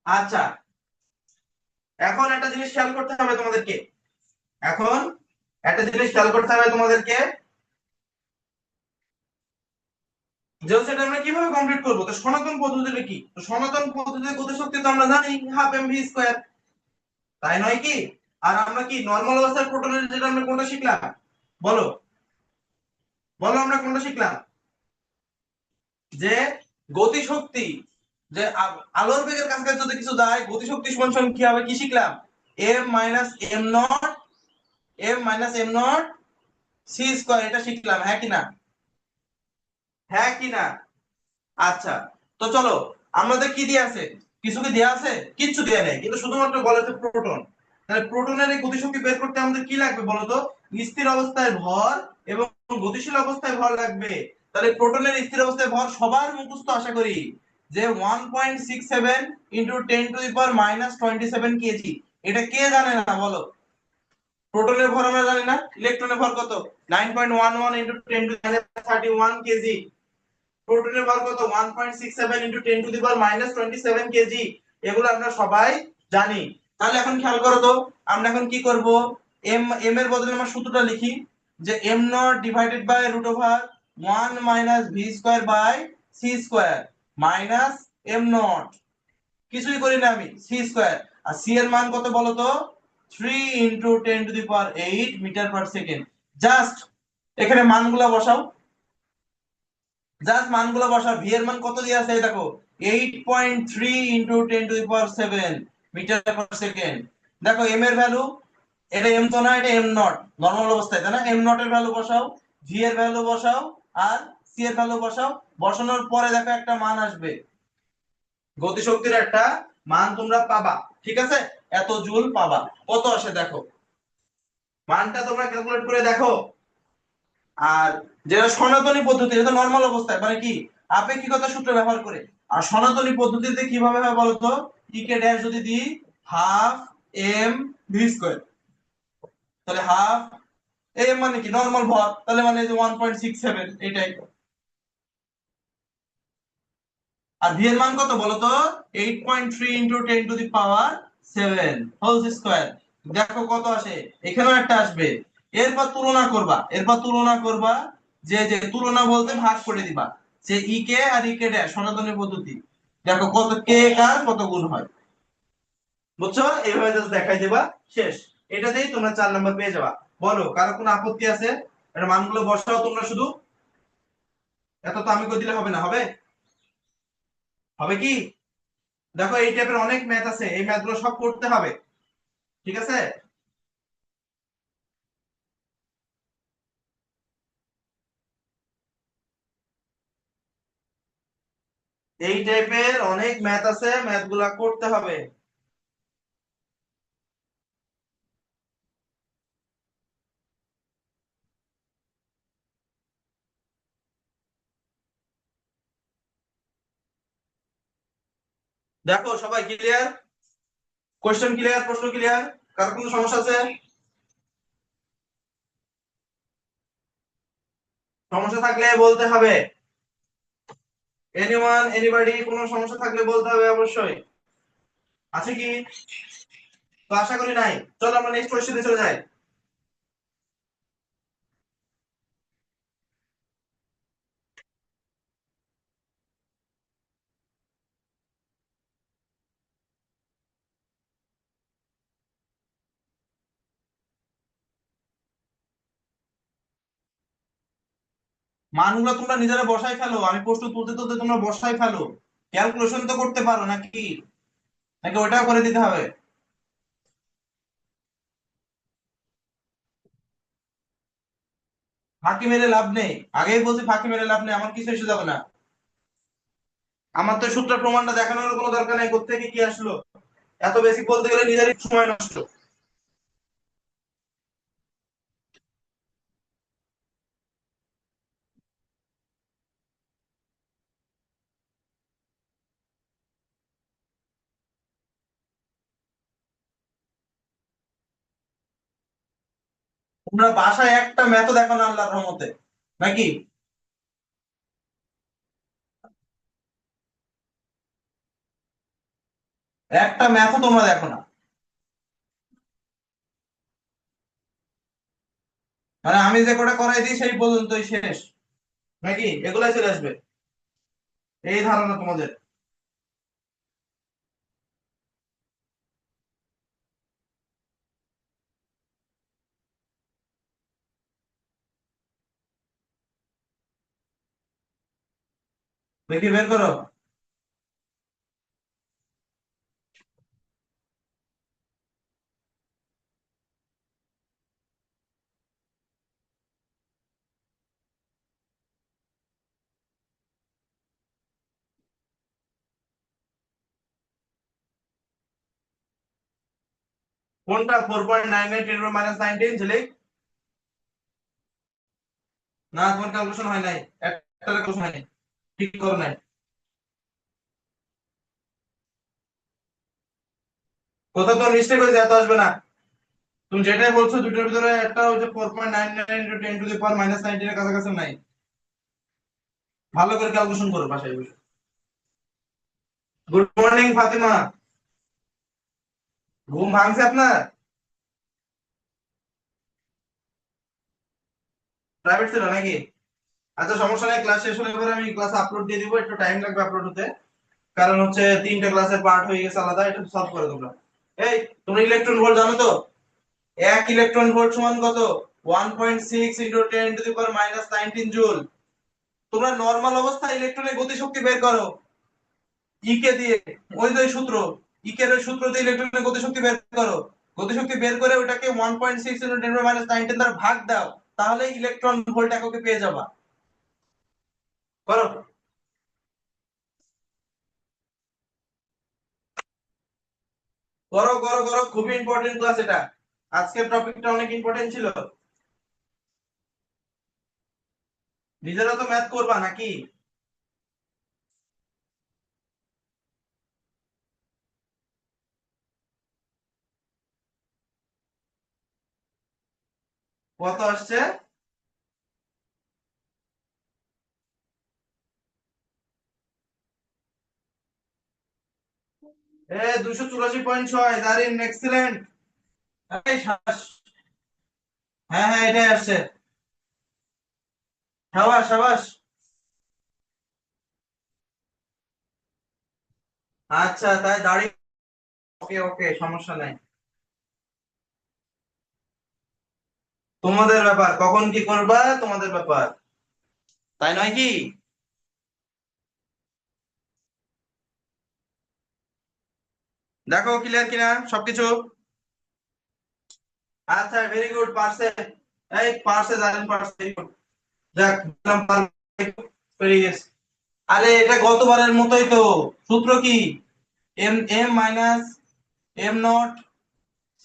আচ্ছা, এখন একটা জিনিস খেয়াল করতে হবে তোমাদেরকে। এখন একটা জিনিস খেয়াল করতে হবে তোমাদেরকে, যে হচ্ছে এটা আমরা কিভাবে কমপ্লিট করবো। তো সনাতন পদ্ধতিটা কি? তো সনাতন পদ্ধতিতে গতিশক্তি তো আমরা জানি হাফ এম ভি স্কয়ার, তাই নয় কি? আর আমরা কি নরমাল অবস্থায় প্রোটনের যেটা আমরা কোনটা শিখলাম? বলো, বলো আমরা কোনটা শিখলাম? যে গতিশক্তি, যে আলোর বেগের কাছাকাছি যদি কিছু যায়, গতিশক্তি সমান সমান কি হবে, কি শিখলাম? M minus M nought, M minus M nought C square, এটা শিখলাম, হ্যাঁ কি না? হ্যাঁ কি না? আচ্ছা, তো চলো, আমাদের কি দিয়ে আছে? কিছু কি দেয়া আছে? কিচ্ছু দেয়া নেই, কিন্তু শুধুমাত্র বলেছে প্রোটন। তাহলে প্রোটনের এই গতিশক্তি বের করতে আমাদের কি লাগবে বলতো? স্থির অবস্থায় ভর এবং গতিশীল অবস্থায় ভর লাগবে। তাহলে প্রোটনের স্থির অবস্থায় ভর সবার মুখস্থ আশা করি, যে 1.67 ইন্টু 10⁻⁻27 কেজি। এটা কে জানে না বলো? প্রোটনের ভর আমরা জানি না, ইলেকট্রনের ভর কত? 9.11 ইন্টু 10⁻31 কেজি। প্রোটনের ভর কত? 1.67 into 10 to the power -27 KG. এগুলো আমরা সবাই জানি। তাহলে এখন খেয়াল করো তো, আমরা এখন কি করব? এম এর বদলে আমরা সূত্রটা লিখি, যে m nought divided by root over 1 minus V square by C square minus m nought, কিছুই করি না আমি, সি স্কয়ার। আর সি এর মান কত বলো তো? 3 into 10 to the power 8 metre per second. Just এখানে মানগুলো বসাও, জাস্ট মানগুলো বসাও। ভি এর মান কত দিয়ে আছে এই দেখো, 8.3 into 10 to the power 7 metre per second. দেখো এম এর ভ্যালু, এটা এম তো না, এটা এম নট নরমাল অবস্থায়, তাই না? এম নট এর ভ্যালু বসাও, ভি এর ভ্যালু বসাও, আর সি এর ভ্যালু বসাও। বসানোর পরে দেখো একটা মান আসবে, গতিশক্তির একটা মান তোমরা পাবা, ঠিক আছে? এত জুল পাবা। কত আসে দেখো, মানটা তোমরা ক্যালকুলেট করে দেখো। আর যেটা সনাতনী পদ্ধতি, এটা নরমাল অবস্থায়, মানে কি আপেক্ষিকতার সূত্র ব্যবহার করে। আর সনাতনী পদ্ধতিতে কিভাবে হয় বলতো? ই কে ড্যাশ যদি দিই হাফ এম ভি স্কয়ার, তাহলে হাফ এম মানে কি নরমাল ভর, তাহলে মানে যে 1.67 এটাই। আর ভি এর মান কত বলতো? 8.3 into 10 to the power 7 whole square. দেখো কত আসে, এখানেও একটা আসবে। এরপর তুলনা করবা, এরপর তুলনা করবা, যে যে তুলনা বলতে ভাগ করে দিবা, যে ই কে আর ই কে ড্যাশ সনাতনী পদ্ধতি। দেখো কত কে কার কত গুণ হয়, বুঝছো? এইভাবে জাস্ট দেখাই দিবা, শেষ। এটাতেই তোমরা 4 নাম্বার পেয়ে যাবা। বলো, কারো কোনো আপত্তি আছে? এটা মানগুলো বসাও তোমরা শুধু, এত তো আমি কই দিলে হবে না, হবে? হবে কি? দেখো এই টাইপের অনেক ম্যাথ আছে, এই ম্যাথগুলো সব করতে হবে, ঠিক আছে? এই টাইপের অনেক ম্যাথ আছে, ম্যাথগুলা করতে হবে। দেখো সবাই ক্লিয়ার? Question clear? প্রশ্ন ক্লিয়ার? কার কোনো সমস্যা আছে? সমস্যা থাকলে বলতে হবে। এনিওয়ান, এনিবডি, কোনো সমস্যা থাকলে বলতে হবে অবশ্যই। আছে কি? তো আশা করি নাই। চলো আমরা নেক্সট কোশ্চেনে চলে যাই। মানগুলো তোমরা নিজেরা বসাই ফেলো, আমি প্রশ্ন তুলতে তুলতে তোমরা বসাই ফেলো। ক্যালকুলেশন তো করতে পারো নাকি? নাকি ওটাও করে দিতে হবে? ফাঁকি মেরে লাভ নেই, আগেই বলছি ফাঁকি মেরে লাভ নেই, আমার কিছু এসে যাবে না। আমার তো সূত্র প্রমাণটা দেখানোর কোনো দরকার নাই, কোত্থেকে কি আসলো। এত বেশি বলতে গেলে নিজেরই সময় নষ্ট। তোমরা বাসায় একটা ম্যাথও দেখো না আল্লাহর রহমতে, নাকি? একটা ম্যাথও তোমরা দেখো না, মানে আমি যে কটা করাই দিই সেই পর্যন্তই শেষ, নাকি এগুলাই চলে আসবে, এই ধারণা তোমাদের। দেখি বের করো। কোনটা 4.99 টেন মাইনাস 19 ঝিলিক? না, তোমার ক্যালকুলেশন হয় নাই, একটা ক্যালকুলেশন হয় নাই, ঠিক করো নাই। কোথাও তো মিস্টেক হয়েছে, এত আসবে না। তুমি যেটাই বলছো দুটোর ভিতরে একটা হচ্ছে 4.99 into 10 to the power minus 19 এর কাছাকাছি নাই। ভালো করে ক্যালকুলেশন করো বাসায় বসে। Good morning Fatima. ঘুম ভাঙছে আপনার? প্রাইভেট ছিল নাকি? আচ্ছা, সমস্যা নাই, ক্লাস শেষ হলে পরে আমি ক্লাস আপলোড দিয়ে দিব, একটু টাইম লাগবে আপলোড হতে, কারণ হচ্ছে তিনটা ক্লাসের পার্ট হয়ে গেছে আলাদা, এটা সলভ করে তোমরা। এই, তোমরা ইলেকট্রন ভোল্ট জানো তো? এক ইলেকট্রন ভোল্ট সমান কত? 1.6 into 10 to the power minus 19 joule. তোমরা নরমাল অবস্থায় ইলেকট্রনের গতিশক্তি বের করো ইকে দিয়ে, ওই যে সূত্র, ইকের ওই সূত্র দিয়ে ইলেকট্রনের গতিশক্তি বের করো। গতিশক্তি বের করে ওটাকে 1.6 ইন্টু 10 মাইনাস 19 দ্বারা ভাগ দাও, তাহলে ইলেকট্রন ভোল্ট এককে পেয়ে যাবা। করো করো করো করো, খুবই ইম্পর্টেন্ট ক্লাস এটা, আজকের টপিকটা অনেক ইম্পর্টেন্ট ছিল। নিজেরা তো ম্যাথ করবা নাকি? কত আসছে? এ 284.6, দারুন, এক্সিলেন্ট। এই শ্বাস। হ্যাঁ হ্যাঁ, এটাই আসছে। সাবাস সাবাস। আচ্ছা, তাই দাঁড়িয়ে, ওকে ওকে, সমস্যা নাই। তোমাদের ব্যাপার, কখন কি করবা তোমাদের ব্যাপার, তাই নয় কি? দেখো ক্লিয়ার কিনা সবকিছু। আচ্ছা, ভেরি গুড, পারছে। এই পারছে, জানেন পারছে, ভেরি গুড। যাক, বললাম পেরে গেছে। আরে এটা গতবারের মতোই তো। সূত্র কি? M M minus M nought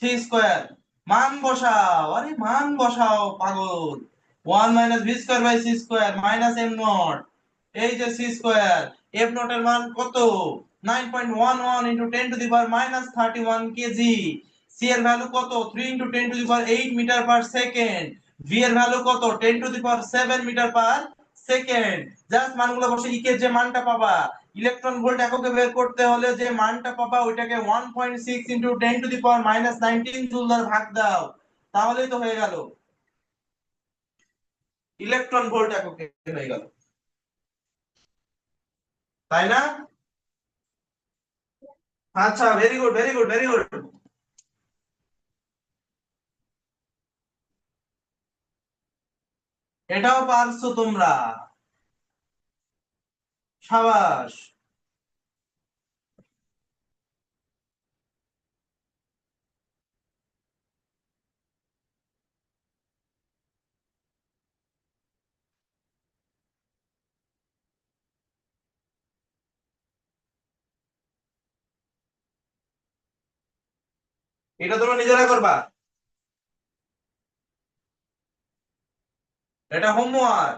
C square. মান বসাও, আরে মান বসাও পাগল। 1 - v² / c² minus M not, এই যে সি স্কোয়ার। এফ নট এর মান কত? 9.11 ইন্টু 10⁻31 কেজি। সি এর ভ্যালু কত? 3 into 10⁸ metre per second. V এর ভ্যালু কত? 10⁷ মিটার পার সেকেন্ড। জাস্ট মানগুলো বসে ইকে যে মানটা পাবা, ইলেকট্রন ভোল্ট এককে বের করতে হলে যে মানটা পাবা ওইটাকে 1.6 ইন্টু 10⁻⁻19 জুল দ্বারা ভাগ দাও, তাহলেই তো হয়ে গেল, ইলেকট্রন ভোল্ট এককে হয়ে গেল, তাই না? আচ্ছা, very good very good very good. এটাও পারছো তোমরা, সাবাস। এটা তোমরা নিজেরা করবা, এটা হোমওয়ার্ক।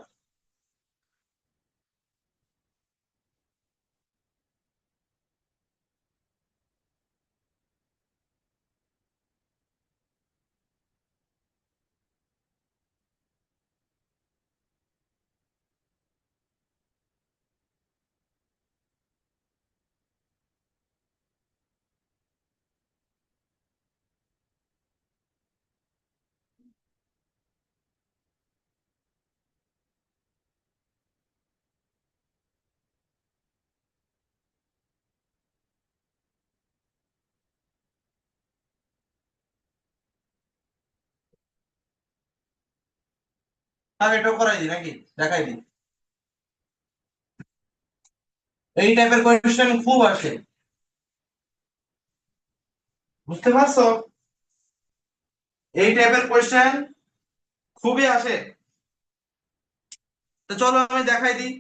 তাহলে এটাও করাই দিই নাকি, দেখাই দিই। এই টাইপের কোয়েশ্চেন খুব আসে, বুঝতে পারছো? এই টাইপের কোয়েশ্চেন খুবই আসে। তো চলো আমি দেখাই দিই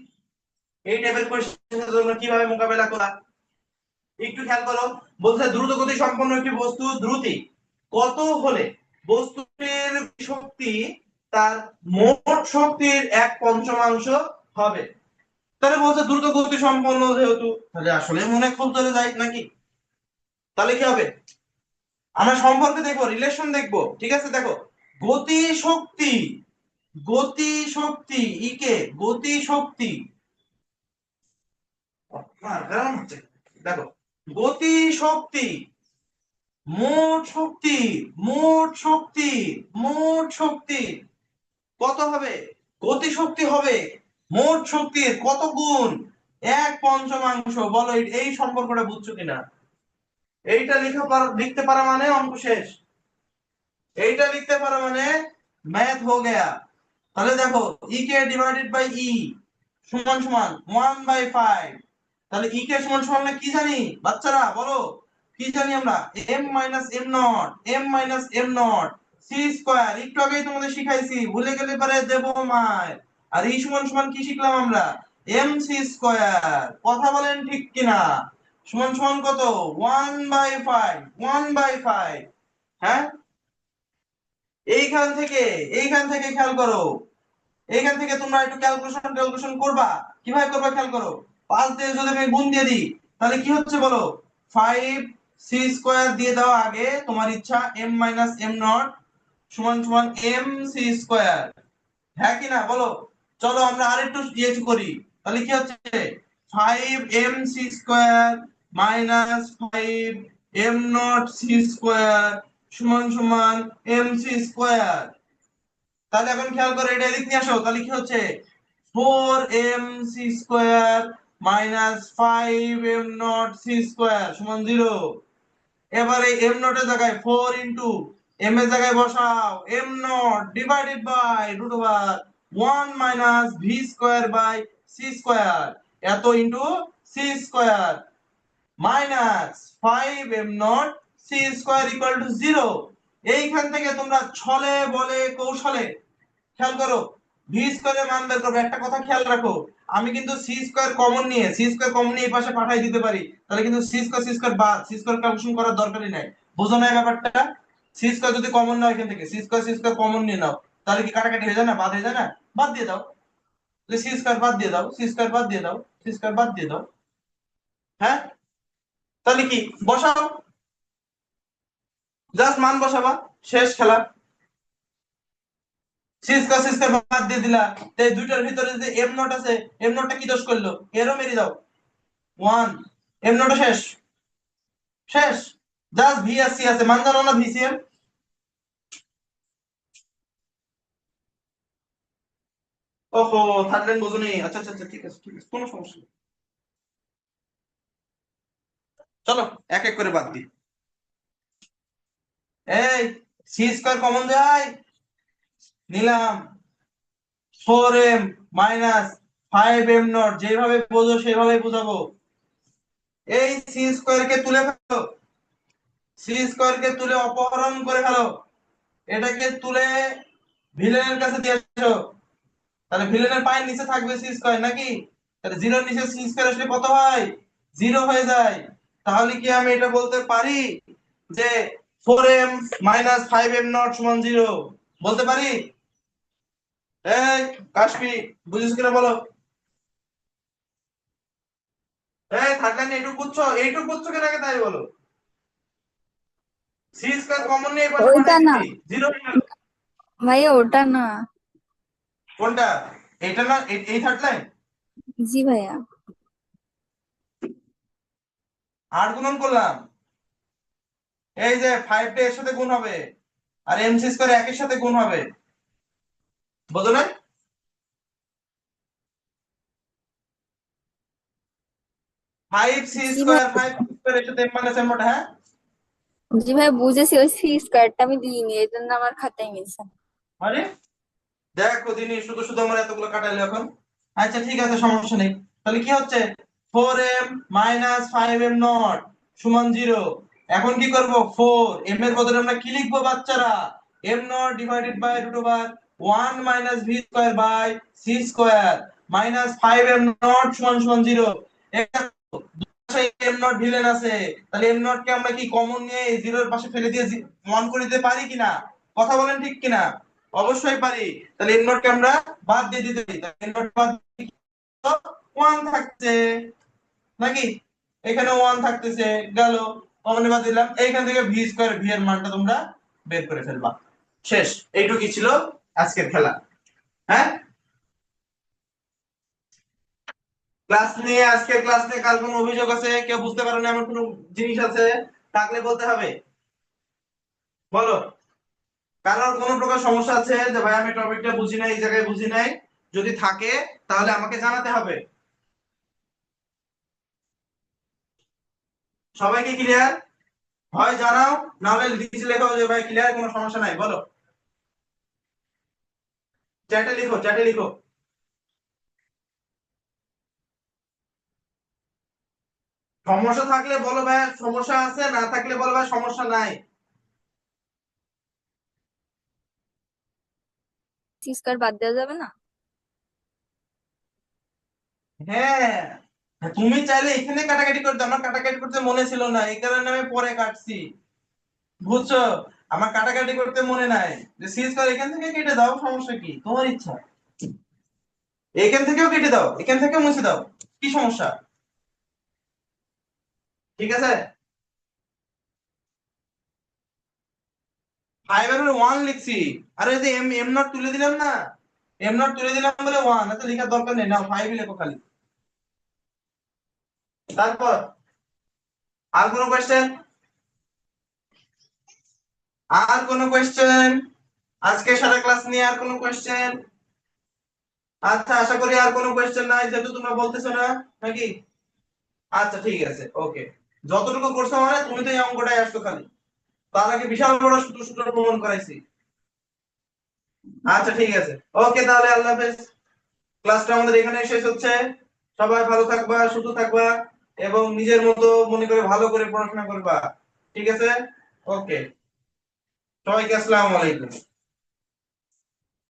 এই টাইপের কোয়েশ্চেনের জন্য কিভাবে মোকাবেলা করা। একটু খেয়াল করো, বলছে দ্রুত গতি সম্পন্ন একটি বস্তু দ্রুতি কত হলে বস্তুটির শক্তি তার মোট শক্তির 1/5 হবে। তাহলে বলছে দ্রুত গতি সম্পন্ন, যেহেতু তাহলে আসলে মনে খুব চলে যায় নাকি। তাহলে কি হবে, আমরা সম্পর্কে দেখবো, রিলেশন দেখবো, ঠিক আছে? দেখো, গতি শক্তি, গতি শক্তি ইকে গতি শক্তি, কারণ হচ্ছে দেখো, গতি শক্তি মোট শক্তি, মোট শক্তি, মোট শক্তি কত হবে? গতি শক্তি হবে মোট শক্তির কত গুণ? 1/5। বলো এই সম্পর্কটা বুঝছো কিনা? এইটা লিখতে পারা মানে অঙ্ক শেষ। এইটা লিখতে পারা মানে ম্যাথ হো গয়া। তাহলে দেখো, ই কে ডিভাইডেড বাই ই সমান সমান 1/5। তাহলে ই কে সমান সমান আমরা কি জানি বাচ্চারা, বলো কি জানি আমরা? M minus M nought, M minus M nought C square. একটু আগেই তোমাদের শিখাইছি, ভুলে গেলে পারে দেব মায়। আর ই সমান সমান কি শিখলাম আমরা? M C square. কথা বলেন ঠিক কিনা? সমান সমান কত? 1/5, 1/5। হ্যাঁ, এইখান থেকে, এইখান থেকে খেয়াল করো, এইখান থেকে তোমরা একটু ক্যালকুলেশন করবা। কিভাবে করবা খেয়াল করো, 5 দিয়ে যদি আমি গুণ দিয়ে দিই তাহলে কি হচ্ছে বলো? 5 সি স্কয়ার দিয়ে দাও আগে, তোমার ইচ্ছা, এম মাইনাস এম নট সমান সমান এম সি স্কয়ার। হ্যাঁ কি না বলো? চলো আমরা আরেকটু ইয়ে করি। তাহলে কি হচ্ছে, 5 M C square minus 5 M nought C square সমান সমান এম সি স্কয়ার। তাহলে এখন খেয়াল করে এটা এদিক নিয়ে আসো, তাহলে কি হচ্ছে? 4mc² মাইনাস 5m0c² সমান 0। এবারে এম নটের জায়গায় 4 ইন্টু এম এর জায়গায় বসাও M nought divided by root over 1 minus V square by C square, এত into C square minus 5m0 C square equal to 0। এইখান থেকে তোমরা ছলে বলে কৌশলে খেয়াল করো, ভি স্কয়ারের মান বের করবে। একটা কথা খেয়াল রাখো, আমি কিন্তু সি স্কয়ার কমন নিয়ে, সি স্কয়ার কমন নিয়ে এই পাশে পাঠিয়ে দিতে পারি, তাহলে কিন্তু সি স্কয়ার বাদ, সি স্কয়ার ক্যালকুলেশন করার দরকারই নাই। বুঝো না এই ব্যাপারটা? সি স্কয়ার যদি কমন নাও এখান থেকে, সি স্কয়ার কমন নিয়ে নাও, তাহলে কি কাটাকাটি হয়ে যায় না, বাদ হয়ে যায় না? বাদ দিয়ে দাও, সি স্কয়ার বাদ দিয়ে দাও, সি স্কয়ার বাদ দিয়ে দাও, সি স্কয়ার বাদ দিয়ে দাও। হ্যাঁ, তাহলে কি বসাও, জাস্ট মান বসাবা, শেষ খেলা। সি স্কয়ার বাদ দিয়ে দিলা, তো এই দুইটার ভিতরে যে এম নট আছে, এম নটটা কি দোষ করলো? এরও মেরে দাও 1, এম নট শেষ, শেষ। জাস্ট ভি আর সি আছে, মান জানো না ভিসিএম? ওহো, থার্ড লাইন বোঝোনি? আচ্ছা আচ্ছা আচ্ছা, ঠিক আছে ঠিক আছে, কোনো সমস্যা নেই। চলো এক এক করে বাদ দিই। এই সি স্কয়ার কমন যায়, নিলাম 4m মাইনাস 5m0, যেভাবে বোঝো সেভাবে বোঝাবো। এই সি স্কয়ার কে তুলে ফেলো, সি স্কয়ার কে তুলে অপহরণ করে ফেলো, এটাকে তুলে ভিলেনের কাছে দিয়ে আসো। তাহলে ভিলেনের পায়ের নিচে থাকবে সি স্কয়ার নাকি? তাহলে জিরোর নিচে সি স্কয়ার আসলে কত হয়? 0 হয়ে যায়। তাহলে কি আমি এটা বলতে পারি যে 4m মাইনাস 5m0 সমান 0? বলতে পারি? এই কাশফি, বুঝেছো কিনা বলো? এই থার্ড লাইন এইটুকু বুঝছো? এইটুকু বুঝছো কিনা আগে তাই বলো। সি স্কয়ার কমন নিয়ে এই পাশে ওইটা পাঠিয়ে না দিচ্ছি, 0 হয়ে গেল। ভাইয়া, ওটা না। কোনটা? এটা না, এই থার্ড লাইন। জি ভাইয়া। 8 গুণন করলাম, এই যে 5 টা এর সাথে গুণ হবে আর এমসি স্কয়ার একের সাথে গুণ হবে, বুঝো না? 5 সি জি ভাই, স্কয়ার, 5 সি স্কয়ার এর সাথে m মাইনাস m নট। হ্যাঁ, জি ভাই বুঝেছি, ওই সি স্কয়ারটা আমি দিইনি, এই জন্য আমার খাতায় মিলছে। আরে দেখো দিনই শুধু শুধু আমার এতগুলো কাটাইলো এখন। আচ্ছা ঠিক আছে, সমস্যা নেই। তাহলে কি হচ্ছে, 4m মাইনাস 5m নট সমান 0। এখন কি করব, 4m এর বদলে আমরা কি লিখবো বাচ্চারা, m nought divided by root over 1 minus v square by c square minus 5m nought সমান সমান 0। m নট ভিলেন আছে, তাহলে m নট কে আমরা কি কমন নিয়ে 0 এর পাশে ফেলে দিয়ে 1 করে দিতে পারি কিনা, কথা বলেন ঠিক কিনা? অবশ্যই পারি। তাহলে m নট কে আমরা বাদ দিয়ে দিতে পারি, তাহলে m নট বাদ দিয়ে কি হলো? 1 থাকছে নাকি, এখানে 1 থাকতেছে, গেল কমনে বাদ দিলাম। এইখান থেকে v স্কয়ার v এর মানটা তোমরা বের করে ফেলবা। শেষ, এইটুকুই ছিল আজকের খেলা। হ্যাঁ, ক্লাস নিয়ে আজকের ক্লাস নিয়ে কার কোনো অভিযোগ আছে, কেউ বুঝতে পারো না এমন কোনো জিনিস আছে থাকলে বলতে হবে, বলো। কারোর কোনো প্রকার সমস্যা আছে যে ভাই আমি টপিকটা বুঝি নাই, এই জায়গায় বুঝি নাই, যদি থাকে তাহলে আমাকে জানাতে হবে। সবাই কি ক্লিয়ার? হয় জানাও, না হলে লিখে লেখো যে ভাই ক্লিয়ার, কোনো সমস্যা নাই, বলো। চ্যাটে লিখো, চ্যাটে লিখো। সমস্যা থাকলে বলো ভাই সমস্যা আছে, না থাকলে বলো ভাই সমস্যা নাই। সি স্কয়ার বাদ দেওয়া যাবে না? হ্যাঁ, তুমি চাইলে এখানে কাটাকাটি করতে, আমার কাটাকাটি করতে মনে ছিল না, এই কারণে আমি পরে কাটছি, বুঝছো? আমার কাটাকাটি করতে মনে নাই, যে সি স্কয়ার এখান থেকে কেটে দাও, সমস্যা কি, তোমার ইচ্ছা। এখান থেকেও কেটে দাও, এখান থেকেও মুছে দাও, কি সমস্যা? ঠিক আছে, 5 এর 1 লিখছি, আর এই যে এম এম নট তুলে দিলাম না, এম নট তুলে দিলাম বলে 1, এত লেখার দরকার নেই, নাও 5 লেখো খালি। তারপর আর কোনো কোশ্চেন? আর কোনো কোশ্চেন? আজকে সারা ক্লাস নিয়ে আর কোনো কোশ্চেন? আচ্ছা, আশা করি আর কোনো কোশ্চেন নাই, যেহেতু তোমরা বলতেছো না, নাকি? আচ্ছা ঠিক আছে, ওকে। যতটুকু করছো মানে তুমি তো এই অঙ্কটাই আসছো খালি, তার আগে বিশাল বড় সূত্র সূত্র প্রমাণ করাইছি। আচ্ছা ঠিক আছে, ওকে, তাহলে আল্লাহ হাফেজ। ক্লাসটা আমাদের এখানেই শেষ হচ্ছে। সবাই ভালো থাকবা, সুস্থ থাকবা, এবং নিজের মতো মনে করে ভালো করে পড়াশোনা করবা। ঠিক আছে, ওকে, সবাইকে আসসালামু আলাইকুম।